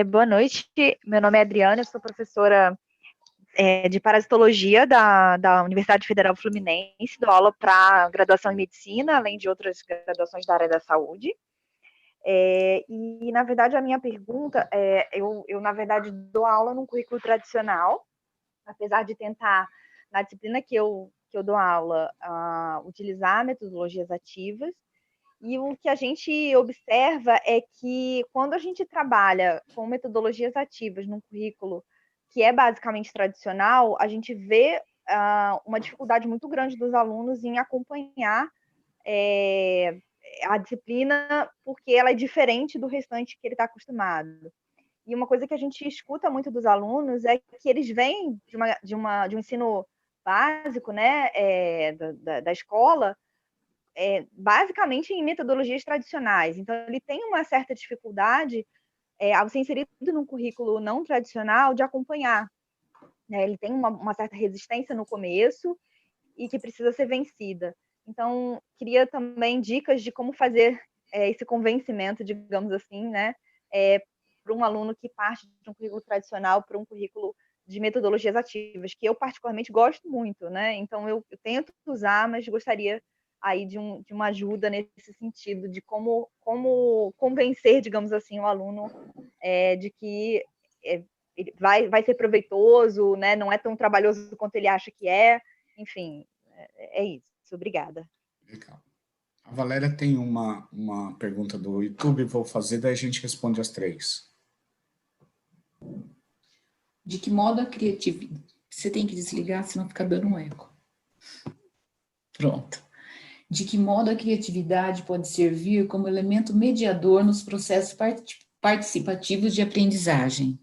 Boa noite, meu nome é Adriana, eu sou professora de de parasitologia da Universidade Federal Fluminense, dou aula para graduação em medicina, além de outras graduações da área da saúde. E, na verdade, a minha pergunta eu, na verdade, dou aula num currículo tradicional, apesar de tentar, na disciplina que eu dou aula, utilizar metodologias ativas. E o que a gente observa é que, quando a gente trabalha com metodologias ativas num currículo que é basicamente tradicional, a gente vê uma dificuldade muito grande dos alunos em acompanhar a disciplina, porque ela é diferente do restante que ele está acostumado. E uma coisa que a gente escuta muito dos alunos é que eles vêm de um ensino básico, né, da escola, basicamente em metodologias tradicionais. Então, ele tem uma certa dificuldade, ao ser inserido num currículo não tradicional, de acompanhar. Né? Ele tem uma certa resistência no começo e que precisa ser vencida. Então, queria também dicas de como fazer esse convencimento, digamos assim, né, para um aluno que parte de um currículo tradicional para um currículo de metodologias ativas, que eu particularmente gosto muito, né? Então, eu tento usar, mas gostaria aí de uma ajuda nesse sentido, de como convencer, digamos assim, o aluno de que vai ser proveitoso, né? Não é tão trabalhoso quanto ele acha que é. Enfim, é isso. Obrigada. Legal. A Valéria tem uma pergunta do YouTube, vou fazer, daí a gente responde as 3. De que modo a criatividade... Você tem que desligar, senão fica dando um eco. Pronto. De que modo a criatividade pode servir como elemento mediador nos processos participativos de aprendizagem?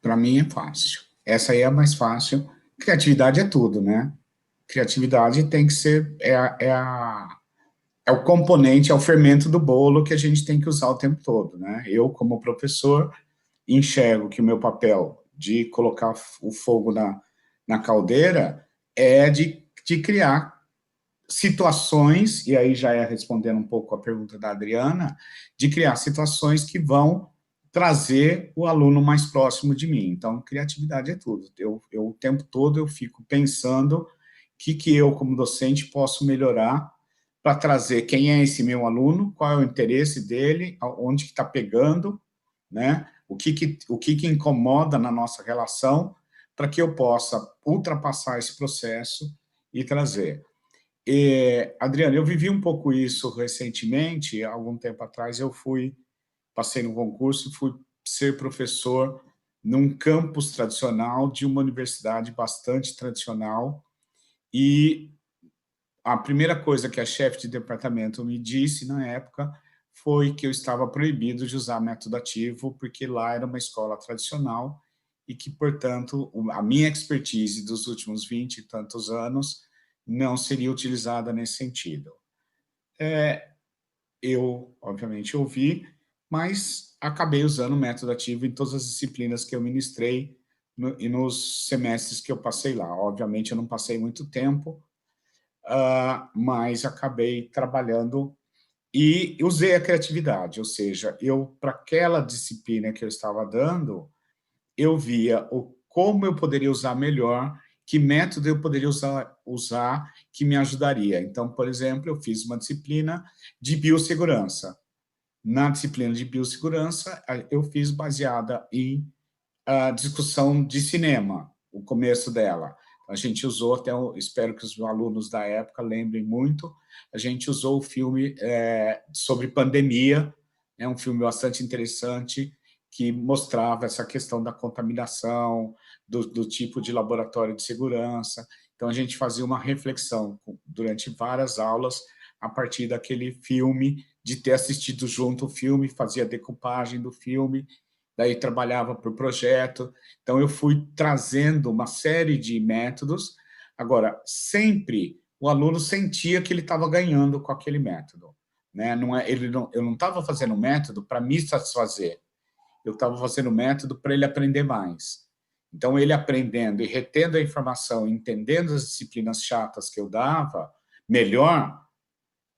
Para mim é fácil. Essa aí é a mais fácil. Criatividade é tudo, né? Criatividade tem que ser... É o componente, é o fermento do bolo que a gente tem que usar o tempo todo, né? Eu, como professor, enxergo que o meu papel de colocar o fogo na caldeira é de criar situações, e aí já respondendo um pouco a pergunta da Adriana, de criar situações que vão trazer o aluno mais próximo de mim. Então, criatividade é tudo. Eu o tempo todo eu fico pensando o que eu, como docente, posso melhorar para trazer quem é esse meu aluno, qual é o interesse dele, onde que está pegando, né? O que incomoda na nossa relação, para que eu possa ultrapassar esse processo e trazer. Adriana, eu vivi um pouco isso recentemente, há algum tempo atrás, passei no concurso, fui ser professor num campus tradicional de uma universidade bastante tradicional, e a primeira coisa que a chefe de departamento me disse na época foi que eu estava proibido de usar método ativo, porque lá era uma escola tradicional e que, portanto, a minha expertise dos últimos 20 e tantos anos não seria utilizada nesse sentido. Eu, obviamente, ouvi, mas acabei usando o método ativo em todas as disciplinas que eu ministrei e nos semestres que eu passei lá. Obviamente, eu não passei muito tempo, mas acabei trabalhando e usei a criatividade, ou seja, para aquela disciplina que eu estava dando, eu via como eu poderia usar melhor, que método eu poderia usar que me ajudaria. Então, por exemplo, eu fiz uma disciplina de biossegurança. Na disciplina de biossegurança, eu fiz baseada em discussão de cinema, o começo dela. A gente usou, até espero que os alunos da época lembrem muito, a gente usou o filme sobre pandemia, é um filme bastante interessante, que mostrava essa questão da contaminação, do tipo de laboratório de segurança. Então, a gente fazia uma reflexão durante várias aulas, a partir daquele filme, de ter assistido junto o filme, fazia decupagem do filme, daí trabalhava por projeto. Então, eu fui trazendo uma série de métodos. Agora, sempre o aluno sentia que ele estava ganhando com aquele método, né? Eu não estava fazendo método para me satisfazer, eu estava fazendo método para ele aprender mais. Então, ele aprendendo e retendo a informação, entendendo as disciplinas chatas que eu dava, melhor,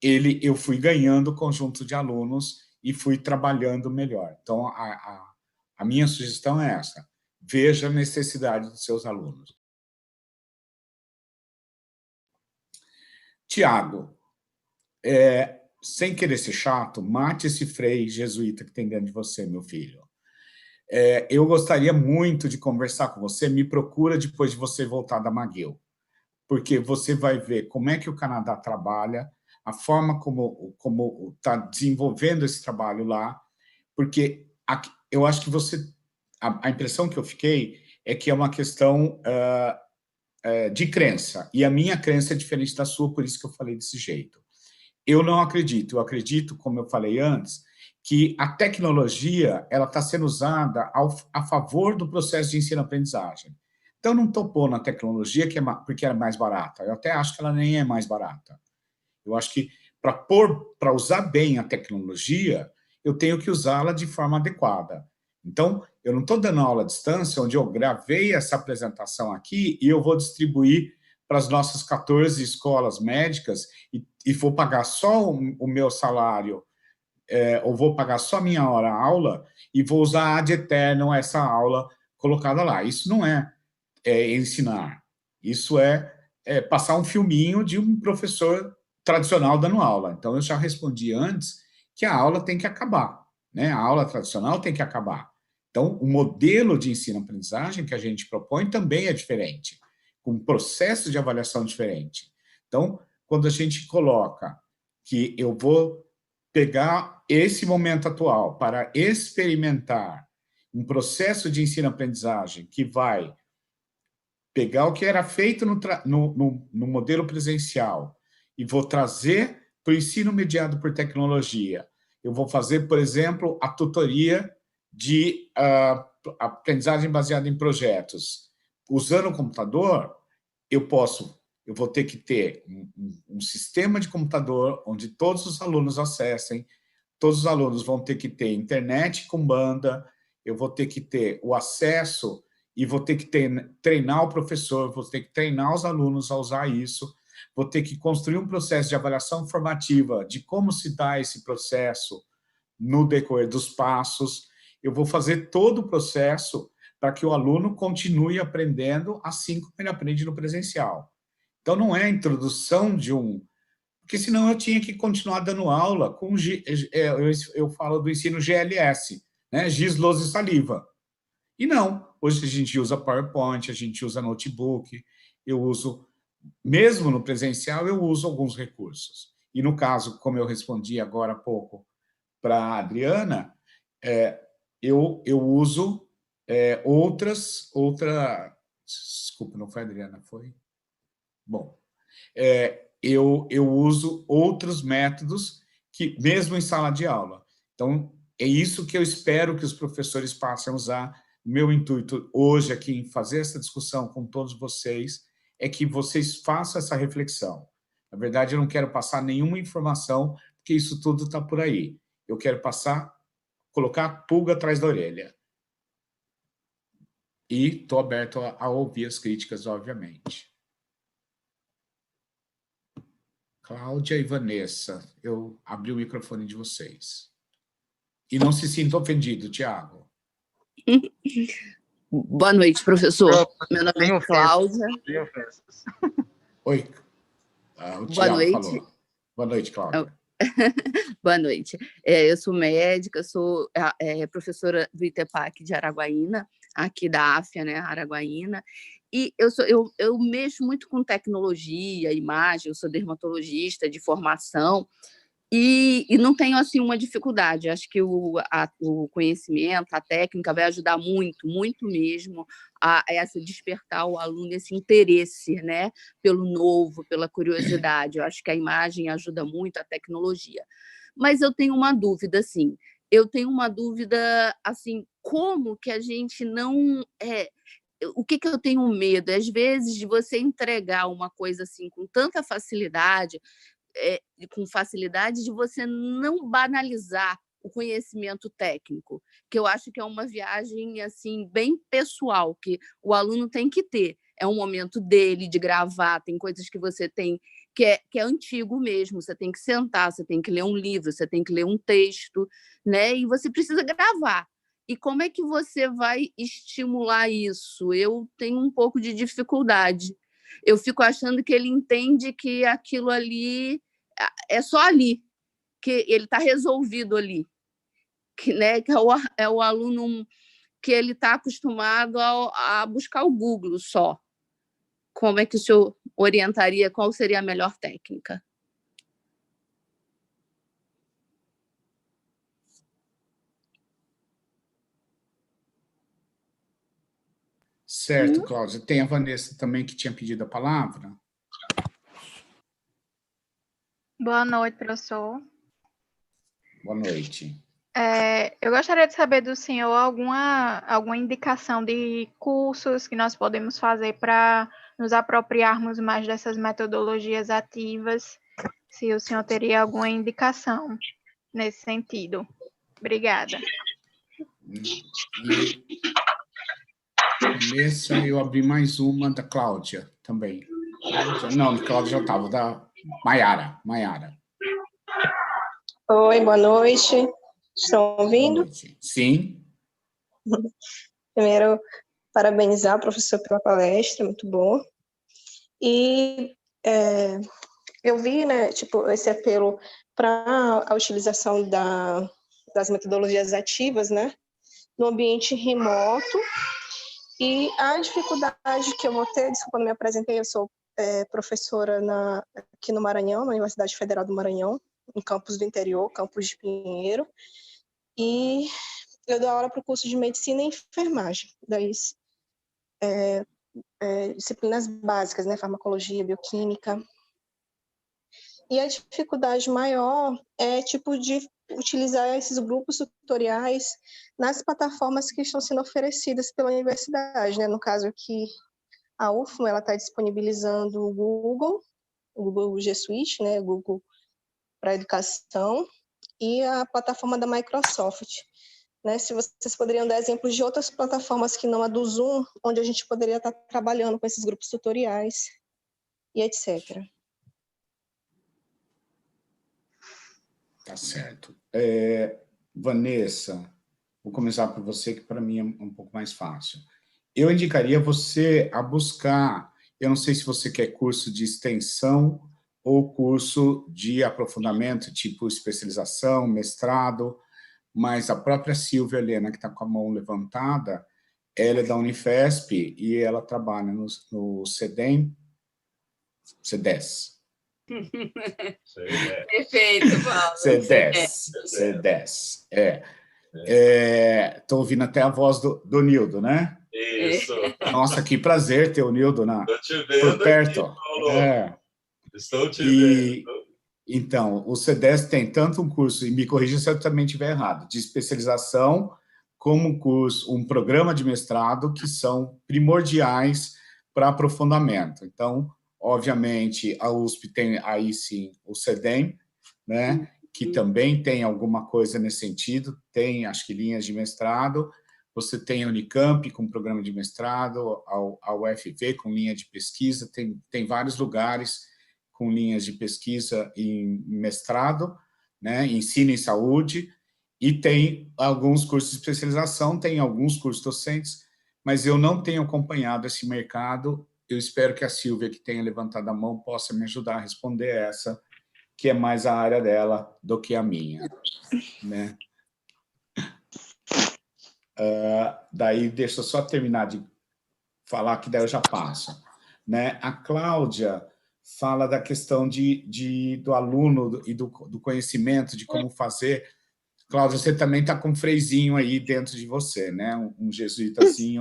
eu fui ganhando o conjunto de alunos e fui trabalhando melhor. Então, a minha sugestão é essa: veja a necessidade dos seus alunos. Tiago, sem querer ser chato, mate esse freio jesuíta que tem dentro de você, meu filho. Eu gostaria muito de conversar com você, me procura depois de você voltar da McGill, porque você vai ver como é que o Canadá trabalha, a forma como está desenvolvendo esse trabalho lá, porque eu acho que a impressão que eu fiquei é que é uma questão de crença, e a minha crença é diferente da sua, por isso que eu falei desse jeito. Eu não acredito, eu acredito, como eu falei antes, que a tecnologia ela está sendo usada a favor do processo de ensino-aprendizagem. Então, não estou pondo a tecnologia porque é mais barata. Eu até acho que ela nem é mais barata. Eu acho que para usar bem a tecnologia, eu tenho que usá-la de forma adequada. Então, eu não estou dando aula à distância, onde eu gravei essa apresentação aqui e eu vou distribuir para as nossas 14 escolas médicas e vou pagar só o meu salário, ou vou pagar só a minha hora-aula e vou usar ad eternum essa aula colocada lá. Isso não é ensinar. Isso é passar um filminho de um professor tradicional dando aula. Então, eu já respondi antes que a aula tem que acabar, né? A aula tradicional tem que acabar. Então, o modelo de ensino-aprendizagem que a gente propõe também é diferente, com um processo de avaliação diferente. Então, quando a gente coloca que eu vou pegar esse momento atual para experimentar um processo de ensino-aprendizagem que vai pegar o que era feito no modelo presencial e vou trazer para o ensino mediado por tecnologia. Eu vou fazer, por exemplo, a tutoria de aprendizagem baseada em projetos. Usando o computador, eu vou ter que ter um sistema de computador onde todos os alunos acessem, todos os alunos vão ter que ter internet com banda, eu vou ter que ter o acesso e vou ter que treinar o professor, vou ter que treinar os alunos a usar isso, vou ter que construir um processo de avaliação formativa de como se dá esse processo no decorrer dos passos. Eu vou fazer todo o processo para que o aluno continue aprendendo assim como ele aprende no presencial. Então, não é a introdução de porque senão eu tinha que continuar dando aula com... Eu falo do ensino GLS, né? Giz, lousa e saliva. E não, hoje a gente usa PowerPoint, a gente usa notebook, eu uso, mesmo no presencial, eu uso alguns recursos. E no caso, como eu respondi agora há pouco para a Adriana, eu uso desculpa, não foi a Adriana, foi? Bom, eu uso outros métodos que, mesmo em sala de aula. Então, é isso que eu espero que os professores passem a usar. O meu intuito hoje aqui em fazer essa discussão com todos vocês é que vocês façam essa reflexão. Na verdade, eu não quero passar nenhuma informação, porque isso tudo está por aí. Eu quero colocar a pulga atrás da orelha. E estou aberto a ouvir as críticas, obviamente. Cláudia e Vanessa, eu abri o microfone de vocês. E não se sinta ofendido, Tiago. Boa noite, professor. Meu nome é Cláudia. Oi. O Tiago falou. Boa noite, Cláudia. Boa noite. Eu sou médica, sou professora do ITEPAC de Araguaína, aqui da AFIA, né, Araguaína, e eu mexo muito com tecnologia, imagem, eu sou dermatologista de formação, e não tenho, assim, uma dificuldade. Acho que o conhecimento, a técnica vai ajudar muito, muito mesmo a despertar o aluno esse interesse, né, pelo novo, pela curiosidade. Eu acho que a imagem ajuda muito, a tecnologia. Mas eu tenho uma dúvida, assim, como que a gente não... o que eu tenho medo? Às vezes, de você entregar uma coisa assim com tanta facilidade, de você não banalizar o conhecimento técnico, que eu acho que é uma viagem assim bem pessoal, que o aluno tem que ter é um momento dele de gravar, tem coisas que você tem que é antigo mesmo, você tem que sentar, você tem que ler um livro, você tem que ler um texto, né? E você precisa gravar. E como é que você vai estimular isso? Eu tenho um pouco de dificuldade. Eu fico achando que ele entende que aquilo ali é só ali, que ele está resolvido ali, que, né, que é o aluno que ele está acostumado a buscar o Google só. Como é que o senhor orientaria? Qual seria a melhor técnica? Certo, Cláudia. Tem a Vanessa também que tinha pedido a palavra. Boa noite, professor. Boa noite. Eu gostaria de saber do senhor alguma indicação de cursos que nós podemos fazer para nos apropriarmos mais dessas metodologias ativas, se o senhor teria alguma indicação nesse sentido. Obrigada. Vanessa, eu abri mais uma da Cláudia também. Não, a Cláudia já estava, da Maiara. Oi, boa noite. Estão ouvindo? Sim. Primeiro, parabenizar o professor pela palestra, muito boa. E eu vi, né, tipo, esse apelo para a utilização das metodologias ativas, né, no ambiente remoto. E a dificuldade que eu vou ter, desculpa, não me apresentei, eu sou professora aqui no Maranhão, na Universidade Federal do Maranhão, em campus do interior, campus de Pinheiro, e eu dou aula para o curso de Medicina e Enfermagem, das disciplinas básicas, né, farmacologia, bioquímica. E a dificuldade maior é, tipo, de utilizar esses grupos tutoriais nas plataformas que estão sendo oferecidas pela universidade, né? No caso aqui, a UFM, ela está disponibilizando o Google G Suite, né? Google para Educação, e a plataforma da Microsoft, né? Se vocês poderiam dar exemplos de outras plataformas que não a do Zoom, onde a gente poderia estar trabalhando com esses grupos tutoriais e etc. Tá certo. Vanessa, vou começar por você, que para mim é um pouco mais fácil. Eu indicaria você a buscar, eu não sei se você quer curso de extensão ou curso de aprofundamento, tipo especialização, mestrado, mas a própria Silvia Helena, que está com a mão levantada, ela é da Unifesp e ela trabalha no CEDES. Perfeito, Paulo. CEDES. Estou ouvindo até a voz do Nildo, né? Isso. Nossa, que prazer ter o Nildo por perto. Aqui, Paulo. Estou te vendo. Então, o CEDES tem tanto um curso, e me corrija se eu também estiver errado, de especialização, como um programa de mestrado, que são primordiais para aprofundamento. Então, obviamente, a USP tem aí sim o CEDEM, né, que também tem alguma coisa nesse sentido, tem, acho que, linhas de mestrado. Você tem a Unicamp com programa de mestrado, a UFV com linha de pesquisa, tem vários lugares com linhas de pesquisa em mestrado, né, ensino em saúde, e tem alguns cursos de especialização, tem alguns cursos docentes, mas eu não tenho acompanhado esse mercado. Eu espero que a Silvia, que tenha levantado a mão, possa me ajudar a responder essa, que é mais a área dela do que a minha, né? Daí, deixa eu só terminar de falar, que daí eu já passo, né? A Cláudia fala da questão do aluno e do conhecimento, de como fazer. Cláudia, você também está com um freizinho aí dentro de você, né? Um jesuítazinho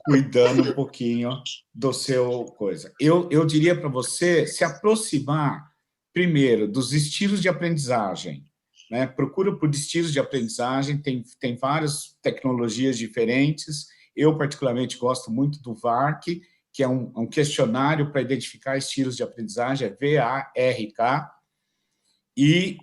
cuidando um pouquinho do seu coisa. Eu diria para você se aproximar, primeiro, dos estilos de aprendizagem, né? Procura por estilos de aprendizagem, tem várias tecnologias diferentes. Eu, particularmente, gosto muito do VARC, que é um questionário para identificar estilos de aprendizagem, é VARK, e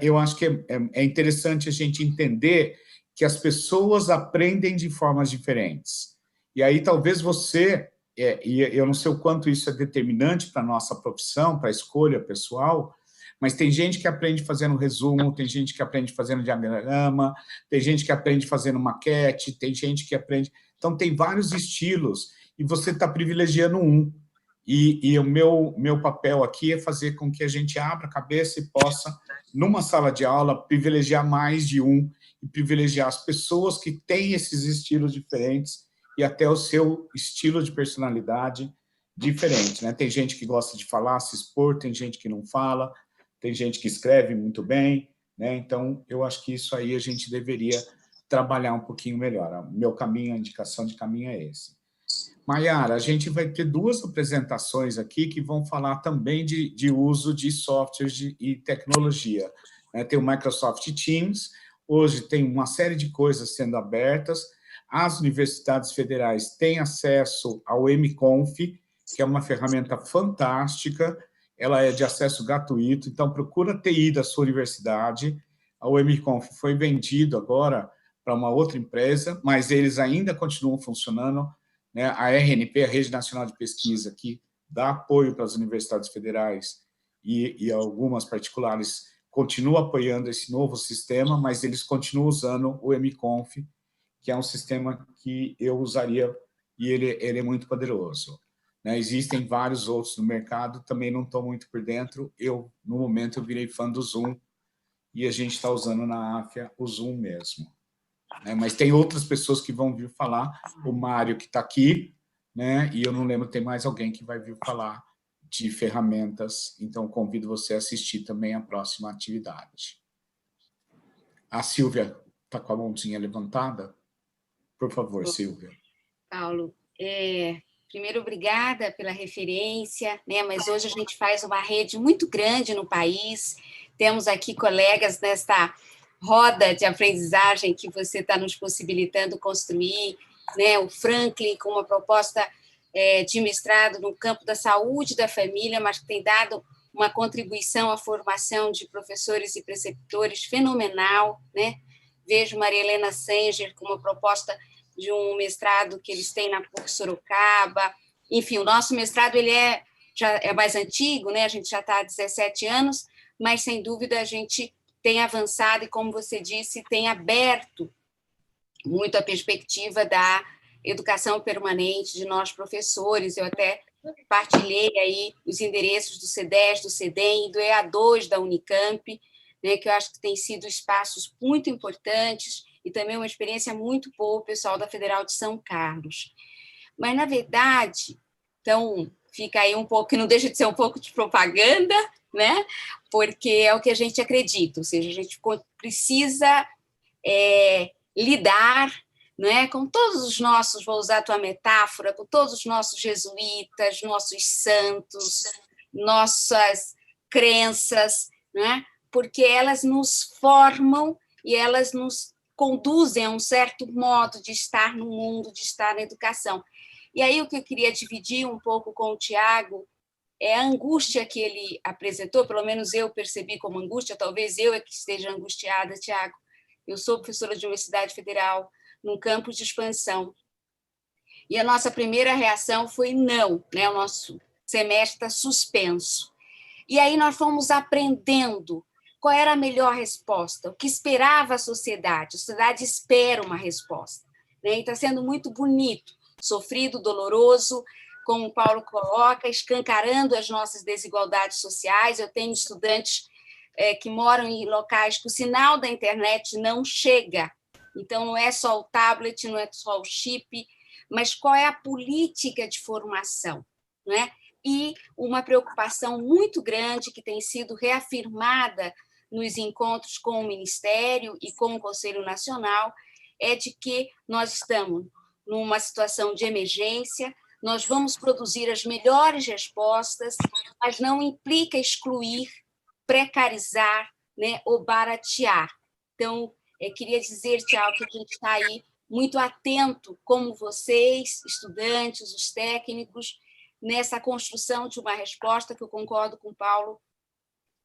eu acho que é interessante a gente entender que as pessoas aprendem de formas diferentes. E aí talvez você e eu não sei o quanto isso é determinante para a nossa profissão, para a escolha pessoal, mas tem gente que aprende fazendo resumo, tem gente que aprende fazendo diagrama, tem gente que aprende fazendo maquete, tem gente que aprende... Então, tem vários estilos, e você está privilegiando um. E o meu papel aqui é fazer com que a gente abra a cabeça e possa, numa sala de aula, privilegiar mais de um, e privilegiar as pessoas que têm esses estilos diferentes, e até o seu estilo de personalidade diferente, né? Tem gente que gosta de falar, se expor, tem gente que não fala, tem gente que escreve muito bem, né? Então, eu acho que isso aí a gente deveria trabalhar um pouquinho melhor. O meu caminho, a indicação de caminho é esse. Maiara, a gente vai ter 2 apresentações aqui que vão falar também de uso de softwares e tecnologia, né? Tem o Microsoft Teams, hoje tem uma série de coisas sendo abertas, as universidades federais têm acesso ao MConf, que é uma ferramenta fantástica, ela é de acesso gratuito, então procura a TI da sua universidade. O MConf foi vendido agora para uma outra empresa, mas eles ainda continuam funcionando, né? A RNP, a Rede Nacional de Pesquisa, que dá apoio para as universidades federais e algumas particulares, continua apoiando esse novo sistema, mas eles continuam usando o MConf, que é um sistema que eu usaria, e ele é muito poderoso, né? Existem vários outros no mercado, também não estou muito por dentro. No momento, eu virei fã do Zoom, e a gente está usando na AFIA o Zoom mesmo, né? Mas tem outras pessoas que vão vir falar, o Mário, que está aqui, né? E eu não lembro, tem mais alguém que vai vir falar de ferramentas, então convido você a assistir também a próxima atividade. A Silvia está com a mãozinha levantada? Por favor, Silvia. Paulo, primeiro, obrigada pela referência, né? Mas hoje a gente faz uma rede muito grande no país, temos aqui colegas nesta roda de aprendizagem que você está nos possibilitando construir, né? O Franklin, com uma proposta de mestrado no campo da saúde da família, mas que tem dado uma contribuição à formação de professores e preceptores fenomenal, né? Vejo Maria Helena Sanger com uma proposta de um mestrado que eles têm na PUC Sorocaba. Enfim, o nosso mestrado já é mais antigo, né? A gente já está há 17 anos, mas, sem dúvida, a gente tem avançado e, como você disse, tem aberto muito a perspectiva da educação permanente de nós professores. Eu até partilhei aí os endereços do C10, do CEDEM e do EA2 da Unicamp, né, que eu acho que tem sido espaços muito importantes e também uma experiência muito boa o pessoal da Federal de São Carlos. Mas, na verdade, então, fica aí um pouco, que não deixa de ser um pouco de propaganda, né? Porque é o que a gente acredita, ou seja, a gente precisa lidar, né, com todos os nossos, vou usar a tua metáfora, com todos os nossos jesuítas, nossos santos, nossas crenças, né? Porque elas nos formam e elas nos conduzem a um certo modo de estar no mundo, de estar na educação. E aí o que eu queria dividir um pouco com o Tiago é a angústia que ele apresentou, pelo menos eu percebi como angústia, talvez eu é que esteja angustiada, Tiago. Eu sou professora de Universidade Federal, num campus de expansão. E a nossa primeira reação foi não, né? O nosso semestre está suspenso. E aí nós fomos aprendendo qual era a melhor resposta, o que esperava a sociedade. A sociedade espera uma resposta, né? E está sendo muito bonito, sofrido, doloroso, como o Paulo coloca, escancarando as nossas desigualdades sociais. Eu tenho estudantes que moram em locais que o sinal da internet não chega. Então, não é só o tablet, não é só o chip, mas qual é a política de formação, não é? E uma preocupação muito grande que tem sido reafirmada nos encontros com o Ministério e com o Conselho Nacional é de que nós estamos numa situação de emergência, nós vamos produzir as melhores respostas, mas não implica excluir, precarizar, né, ou baratear. Então, eu queria dizer, Tiago, que a gente está aí muito atento, como vocês, estudantes, os técnicos, nessa construção de uma resposta que eu concordo com o Paulo,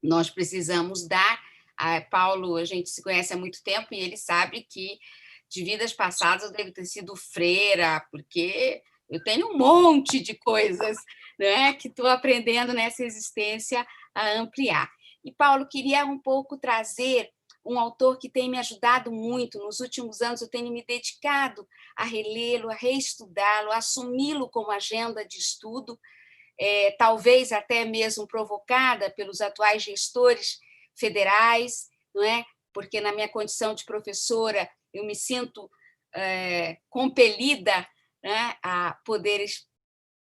nós precisamos dar. Paulo, a gente se conhece há muito tempo e ele sabe que de vidas passadas eu devo ter sido freira, porque Eu tenho um monte de coisas, né, que estou aprendendo nessa existência a ampliar. E, Paulo, queria um pouco trazer um autor que tem me ajudado muito. Nos últimos anos, eu tenho me dedicado a relê-lo, a reestudá-lo, a assumi-lo como agenda de estudo, talvez até mesmo provocada pelos atuais gestores federais, não é? Porque, na minha condição de professora, eu me sinto compelida, né, a poder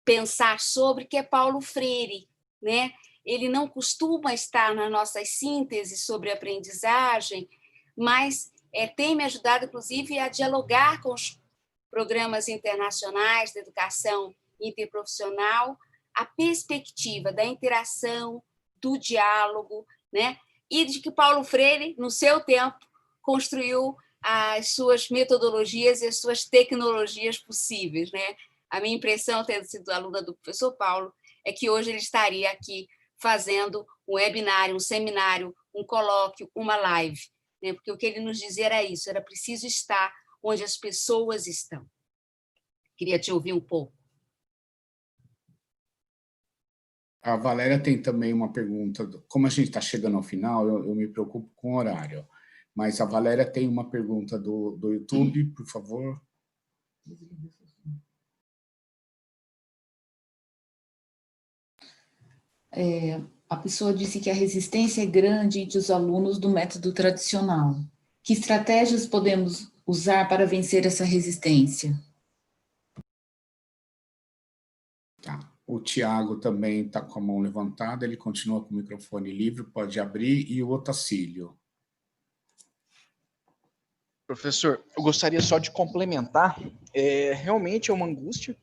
pensar sobre, que é Paulo Freire, né? Ele não costuma estar nas nossas sínteses sobre aprendizagem, mas tem me ajudado, inclusive, a dialogar com os programas internacionais de educação interprofissional, a perspectiva da interação, do diálogo, né? E de que Paulo Freire, no seu tempo, construiu as suas metodologias e as suas tecnologias possíveis, né? A minha impressão, tendo sido aluna do professor Paulo, é que hoje ele estaria aqui fazendo um webinário, um seminário, um colóquio, uma live, né? Porque o que ele nos dizia era isso, era preciso estar onde as pessoas estão. Queria te ouvir um pouco. A Valéria tem também uma pergunta. Como a gente está chegando ao final, eu me preocupo com o horário. Mas a Valéria tem uma pergunta do YouTube, por favor. A pessoa disse que a resistência é grande entre os alunos do método tradicional. Que estratégias podemos usar para vencer essa resistência? Tá. O Tiago também está com a mão levantada, ele continua com o microfone livre, pode abrir, e o Otacílio. Professor, eu gostaria só de complementar, realmente é uma angústia,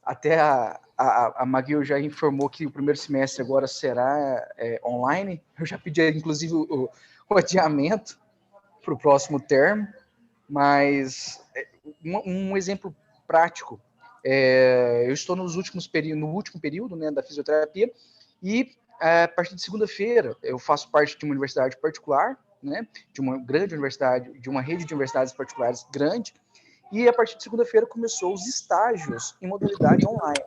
até a Maguil já informou que o primeiro semestre agora será online, eu já pedi inclusive o adiamento para o próximo termo, mas um exemplo prático, eu estou no último período, né, da fisioterapia, e a partir de segunda-feira eu faço parte de uma universidade particular, né, de uma grande universidade, de uma rede de universidades particulares grande, e a partir de segunda-feira começou os estágios em modalidade online.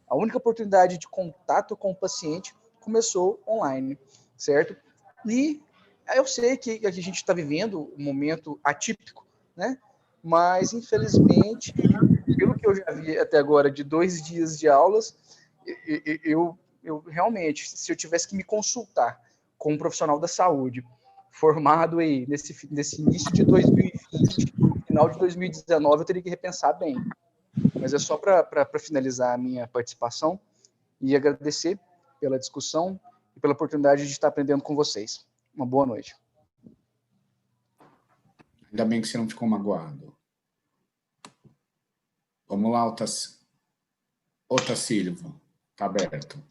A única oportunidade de contato com o paciente começou online, certo? E eu sei que a gente está vivendo um momento atípico, né? Mas, infelizmente, pelo que eu já vi até agora de 2 dias de aulas, eu realmente, se eu tivesse que me consultar com um profissional da saúde, formado aí nesse início de 2020, final de 2019, eu teria que repensar bem. Mas é só para finalizar a minha participação e agradecer pela discussão e pela oportunidade de estar aprendendo com vocês. Uma boa noite. Ainda bem que você não ficou magoado. Vamos lá, Otacílio. Está aberto.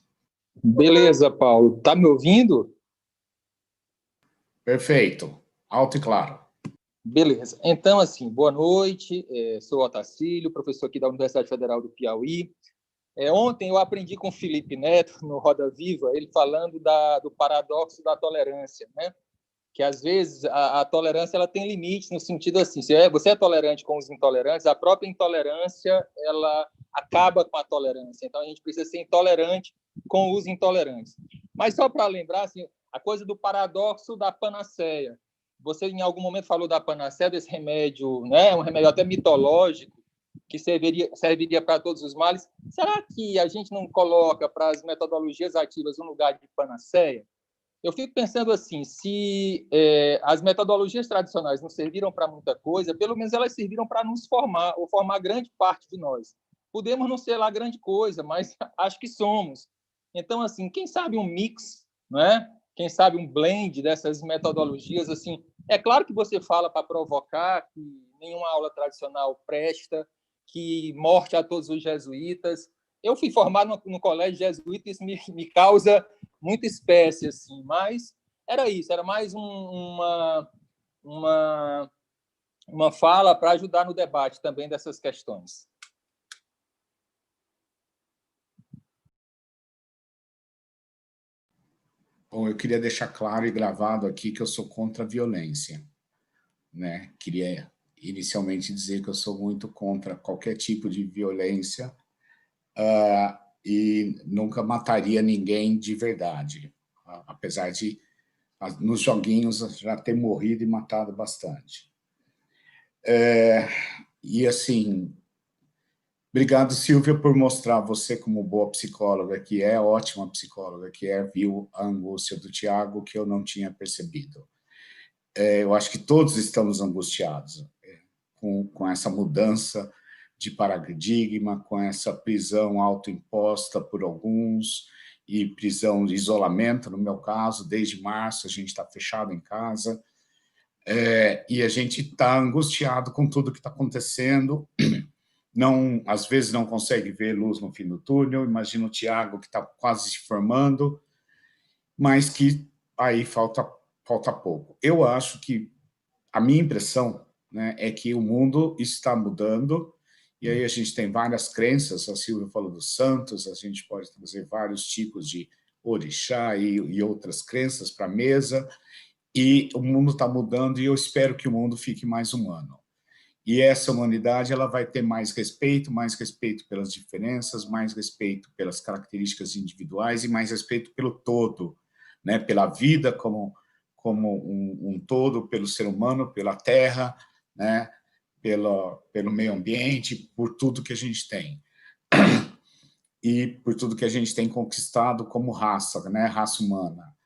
Beleza, Paulo. Está me ouvindo? Perfeito. Alto e claro. Beleza. Então, assim, boa noite. Sou o Otacílio, professor aqui da Universidade Federal do Piauí. Ontem eu aprendi com o Felipe Neto, no Roda Viva, ele falando do paradoxo da tolerância, né? Que, às vezes, a tolerância ela tem limites, no sentido assim, se você é tolerante com os intolerantes, a própria intolerância ela acaba com a tolerância. Então, a gente precisa ser intolerante com os intolerantes. Mas, só para lembrar, assim, a coisa do paradoxo da panaceia. Você, em algum momento, falou da panaceia, desse remédio, né? Um remédio até mitológico, que serviria para todos os males. Será que a gente não coloca para as metodologias ativas um lugar de panaceia? Eu fico pensando assim, se as metodologias tradicionais não serviram para muita coisa, pelo menos elas serviram para nos formar, ou formar grande parte de nós. Podemos não ser lá grande coisa, mas acho que somos. Então, assim, quem sabe um mix, não é? Quem sabe um blend dessas metodologias, assim. É claro que você fala para provocar que nenhuma aula tradicional presta, que morte a todos os jesuítas. Eu fui formado no colégio jesuíta, isso me causa muita espécie, assim, mas era isso, era mais uma fala para ajudar no debate também dessas questões. Bom, eu queria deixar claro e gravado aqui que eu sou contra a violência, né? inicialmente dizer que eu sou muito contra qualquer tipo de violência e nunca mataria ninguém de verdade, apesar de, nos joguinhos, já ter morrido e matado bastante. E, assim, obrigado, Silvia, por mostrar você como boa psicóloga, que é ótima psicóloga, que viu a angústia do Tiago, que eu não tinha percebido. Eu acho que todos estamos angustiados com essa mudança de paradigma, com essa prisão autoimposta por alguns, e prisão de isolamento, no meu caso, desde março a gente está fechado em casa, e a gente está angustiado com tudo que está acontecendo, não, às vezes não consegue ver luz no fim do túnel, imagina o Tiago que está quase se formando, mas que aí falta pouco. Eu acho que a minha impressão, né, é que o mundo está mudando, e aí a gente tem várias crenças, a Silvia falou dos santos, a gente pode trazer vários tipos de orixá e outras crenças para a mesa, e o mundo está mudando, e eu espero que o mundo fique mais humano. E essa humanidade ela vai ter mais respeito pelas diferenças, mais respeito pelas características individuais e mais respeito pelo todo, né? Pela vida como um todo, pelo ser humano, pela terra, né? Pelo meio ambiente, por tudo que a gente tem. E por tudo que a gente tem conquistado como raça, né? Raça humana.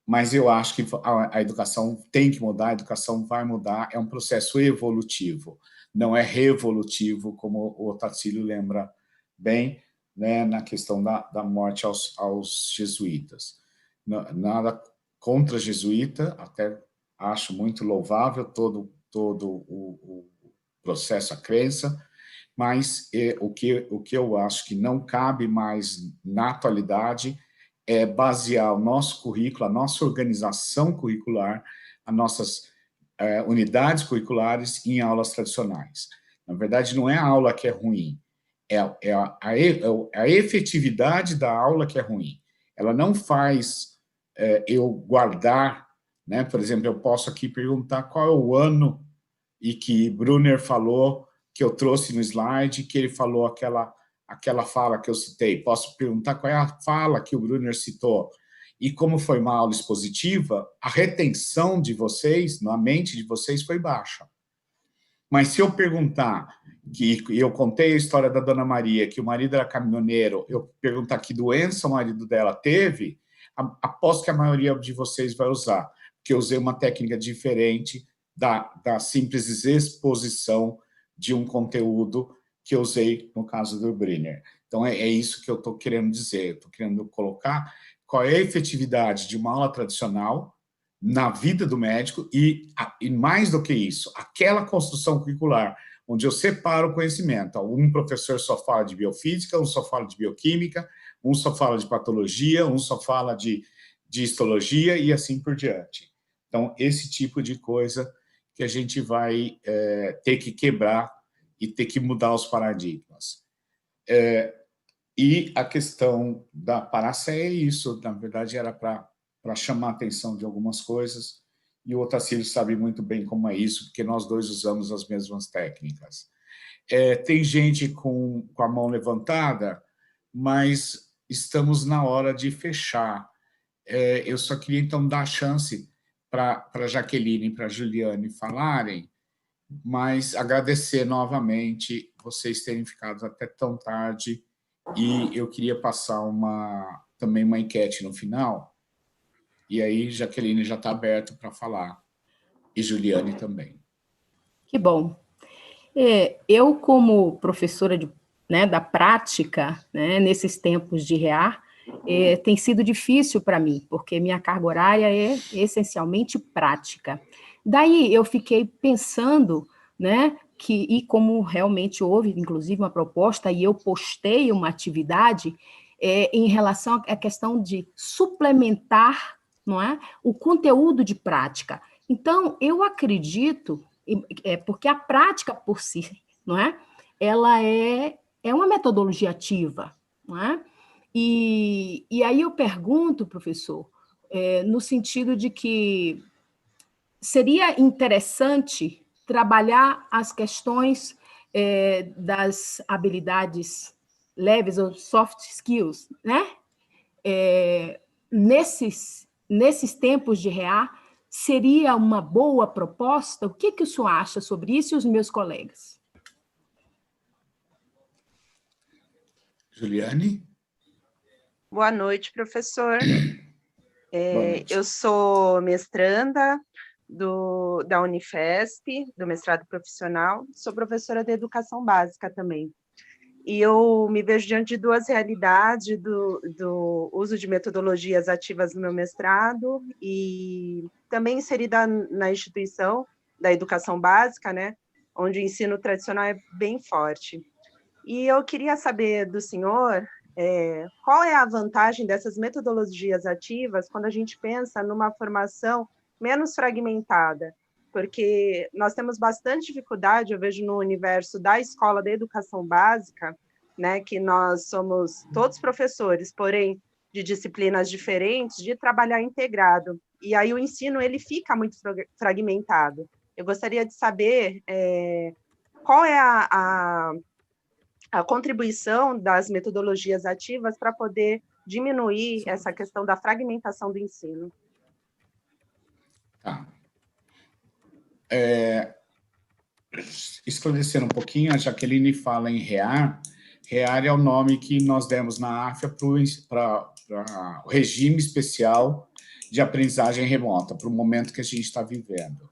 Mas eu acho que a educação tem que mudar, a educação vai mudar, é um processo evolutivo, não é revolutivo, como o Otacílio lembra bem, né, na questão da morte aos jesuítas. Nada contra jesuíta, até acho muito louvável todo o processo, a crença, mas o que eu acho que não cabe mais na atualidade é basear o nosso currículo, a nossa organização curricular, as nossas unidades curriculares em aulas tradicionais. Na verdade, não é a aula que é ruim, é a efetividade da aula que é ruim. Ela não faz eu guardar, né? Por exemplo, eu posso aqui perguntar qual é o ano e que Brunner falou, que eu trouxe no slide, que ele falou aquela fala que eu citei. Posso perguntar qual é a fala que o Brunner citou. E como foi uma aula expositiva, a retenção de vocês, na mente de vocês, foi baixa. Mas se eu perguntar, que eu contei a história da Dona Maria, que o marido era caminhoneiro, eu perguntar que doença o marido dela teve, aposto que a maioria de vocês vai usar, porque eu usei uma técnica diferente da simples exposição de um conteúdo que eu usei no caso do Brunner. Então, é isso que eu estou querendo dizer. Eu estou querendo colocar qual é a efetividade de uma aula tradicional na vida do médico e mais do que isso, aquela construção curricular onde eu separo o conhecimento. Um professor só fala de biofísica, um só fala de bioquímica, um só fala de patologia, um só fala de histologia e assim por diante. Então, esse tipo de coisa que a gente vai ter que quebrar e ter que mudar os paradigmas. E a questão da Parácia é isso, na verdade era para chamar a atenção de algumas coisas, e o Otacílio sabe muito bem como é isso, porque nós dois usamos as mesmas técnicas. Tem gente com a mão levantada, mas estamos na hora de fechar. Eu só queria, então, dar a chance para a Jaqueline e para a Juliane falarem, mas agradecer novamente vocês terem ficado até tão tarde, e eu queria passar também uma enquete no final, e aí Jaqueline já está aberta para falar, e Juliane também. Que bom. Eu, como professora da prática, né, nesses tempos de REAR, tem sido difícil para mim, porque minha carga horária é essencialmente prática. Daí eu fiquei pensando, né, e como realmente houve, inclusive, uma proposta, e eu postei uma atividade em relação à questão de suplementar, não é, o conteúdo de prática. Então, eu acredito, porque a prática por si, não é, ela é uma metodologia ativa, não é? E aí eu pergunto, professor, no sentido de que seria interessante trabalhar as questões das habilidades leves ou soft skills, né? Nesses tempos de REA, seria uma boa proposta? O que o senhor acha sobre isso e os meus colegas? Juliane? Boa noite, professor. Boa noite. Eu sou mestranda da Unifesp, do mestrado profissional, sou professora de educação básica também. E eu me vejo diante de duas realidades do uso de metodologias ativas no meu mestrado e também inserida na instituição da educação básica, né, onde o ensino tradicional é bem forte. E eu queria saber do senhor qual é a vantagem dessas metodologias ativas quando a gente pensa numa formação menos fragmentada, porque nós temos bastante dificuldade, eu vejo no universo da escola de educação básica, né, que nós somos todos professores, porém de disciplinas diferentes, de trabalhar integrado. E aí o ensino ele fica muito fragmentado. Eu gostaria de saber qual é a contribuição das metodologias ativas para poder diminuir essa questão da fragmentação do ensino. Tá. Esclarecendo um pouquinho, a Jaqueline fala em REAR. REAR é o nome que nós demos na AFIA para o regime especial de aprendizagem remota, para o momento que a gente está vivendo.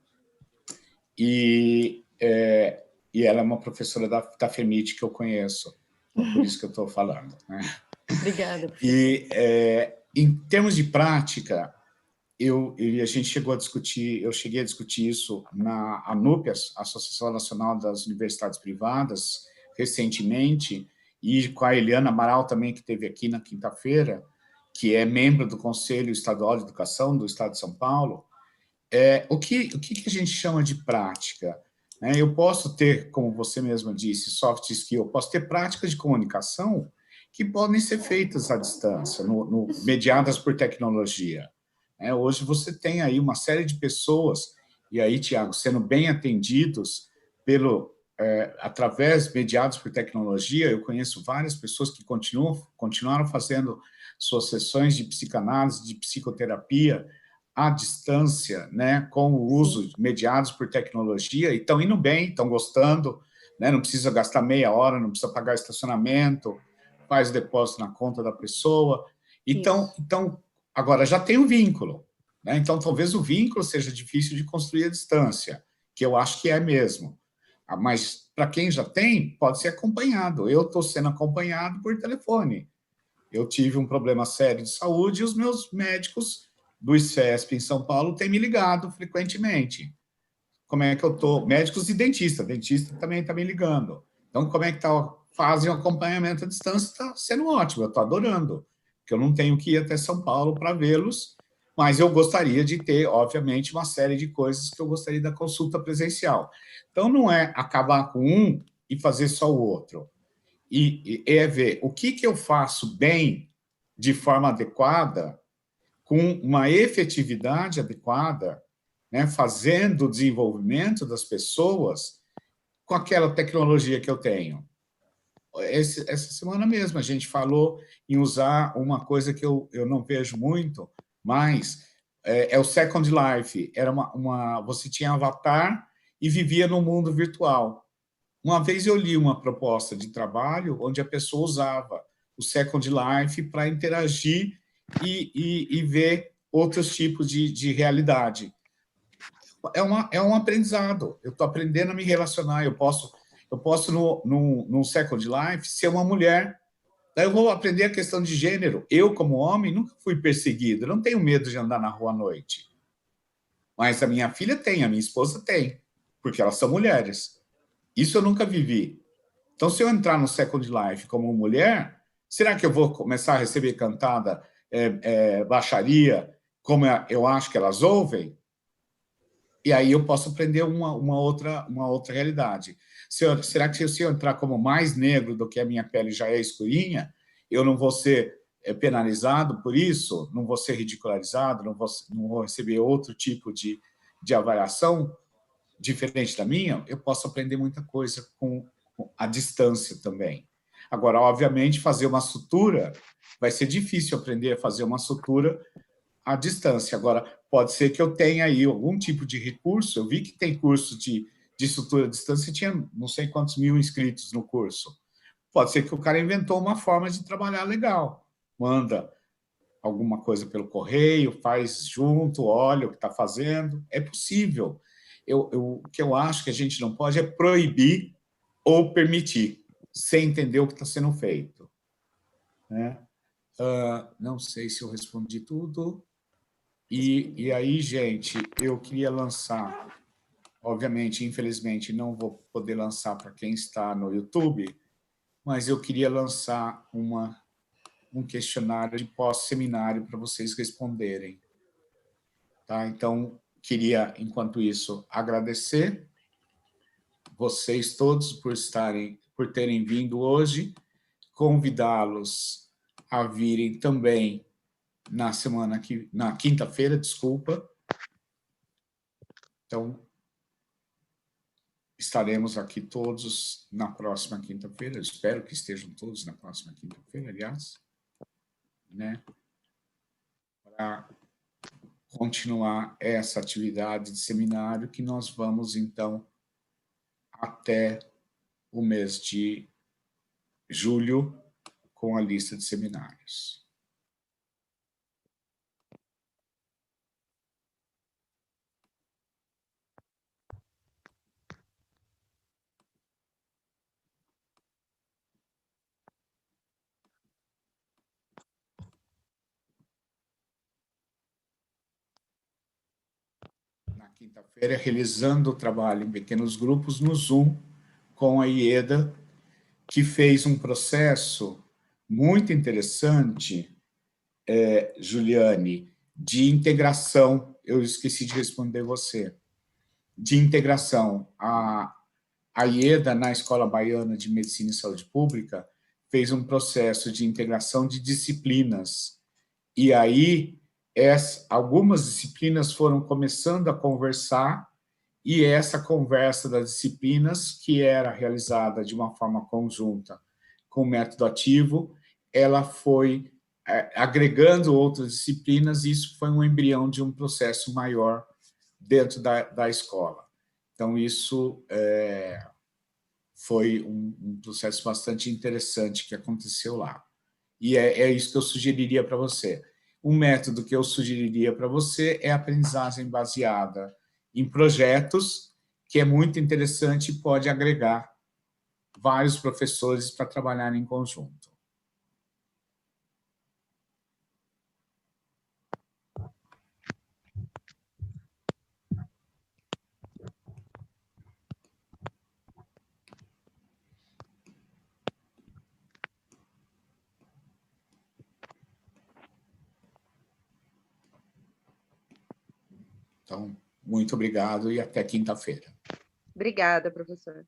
E ela é uma professora da FEMIT que eu conheço, então por isso que eu estou falando, né? Obrigada. E, em termos de prática, a gente chegou a discutir, eu cheguei a discutir isso na ANUPES, Associação Nacional das Universidades Privadas, recentemente, e com a Eliana Amaral também, que esteve aqui na quinta-feira, que é membro do Conselho Estadual de Educação do Estado de São Paulo. O que a gente chama de prática? Eu posso ter, como você mesma disse, soft skill, eu posso ter práticas de comunicação que podem ser feitas à distância, mediadas por tecnologia. Hoje você tem aí uma série de pessoas, e aí, Tiago, sendo bem atendidos mediados por tecnologia. Eu conheço várias pessoas que continuaram fazendo suas sessões de psicanálise, de psicoterapia, à distância, né, com o uso mediados por tecnologia, e estão indo bem, estão gostando, né, não precisa gastar meia hora, não precisa pagar estacionamento, faz o depósito na conta da pessoa. Então agora já tem um vínculo, né? Então talvez o vínculo seja difícil de construir à distância, que eu acho que é mesmo. Mas para quem já tem, pode ser acompanhado. Eu estou sendo acompanhado por telefone. Eu tive um problema sério de saúde e os meus médicos do ICESP em São Paulo têm me ligado frequentemente. Como é que eu estou? Médicos e dentista também está me ligando. Então, como é que está? Fazem o acompanhamento à distância, está sendo ótimo, eu estou adorando, porque eu não tenho que ir até São Paulo para vê-los, mas eu gostaria de ter, obviamente, uma série de coisas que eu gostaria da consulta presencial. Então, não é acabar com um e fazer só o outro. E é ver o que eu faço bem, de forma adequada, com uma efetividade adequada, né, fazendo o desenvolvimento das pessoas com aquela tecnologia que eu tenho. Essa semana mesmo a gente falou em usar uma coisa que eu não vejo muito, mas é o Second Life. Era você tinha avatar e vivia no mundo virtual. Uma vez eu li uma proposta de trabalho onde a pessoa usava o Second Life para interagir e ver outros tipos de realidade. É um aprendizado. Eu estou aprendendo a me relacionar. Eu posso no Second Life, ser uma mulher. Daí eu vou aprender a questão de gênero. Eu, como homem, nunca fui perseguido. Eu não tenho medo de andar na rua à noite. Mas a minha filha tem, a minha esposa tem, porque elas são mulheres. Isso eu nunca vivi. Então, se eu entrar no Second Life como mulher, será que eu vou começar a receber cantada baixaria, como eu acho que elas ouvem? E aí eu posso aprender uma outra realidade. Será que se eu entrar como mais negro do que a minha pele já é escurinha, eu não vou ser penalizado por isso? Não vou ser ridicularizado? Não vou receber outro tipo de de avaliação diferente da minha, eu posso aprender muita coisa com a distância também. Agora, obviamente, fazer uma sutura, vai ser difícil aprender a fazer uma sutura à distância. Agora, pode ser que eu tenha aí algum tipo de recurso, eu vi que tem curso de sutura à distância, tinha não sei quantos mil inscritos no curso. Pode ser que o cara inventou uma forma de trabalhar legal. Manda alguma coisa pelo correio, faz junto, olha o que está fazendo. É possível. O que eu acho que a gente não pode é proibir ou permitir, sem entender o que está sendo feito. Né? Não sei se eu respondi tudo. E aí, gente, eu queria lançar, obviamente, infelizmente, não vou poder lançar para quem está no YouTube, mas eu queria lançar um questionário de pós-seminário para vocês responderem. Tá? Então, queria, enquanto isso, agradecer vocês todos por terem vindo hoje, convidá-los a virem também na quinta-feira, desculpa. Então, estaremos aqui todos na próxima quinta-feira. Espero que estejam todos na próxima quinta-feira, aliás, né? Para continuar essa atividade de seminário que nós vamos, então, até o mês de julho, com a lista de seminários. Na quinta-feira, realizando o trabalho em pequenos grupos no Zoom, com a IEDA, que fez um processo muito interessante, Juliane, de integração. Eu esqueci de responder você. De integração. A IEDA, na Escola Baiana de Medicina e Saúde Pública, fez um processo de integração de disciplinas. E aí, algumas disciplinas foram começando a conversar, e essa conversa das disciplinas, que era realizada de uma forma conjunta com o método ativo, ela foi agregando outras disciplinas, e isso foi um embrião de um processo maior dentro da escola. Então, isso foi um processo bastante interessante que aconteceu lá. E é isso que eu sugeriria para você. Um método que eu sugeriria para você é a aprendizagem baseada em projetos, que é muito interessante e pode agregar vários professores para trabalhar em conjunto. Então, muito obrigado e até quinta-feira. Obrigada, professor.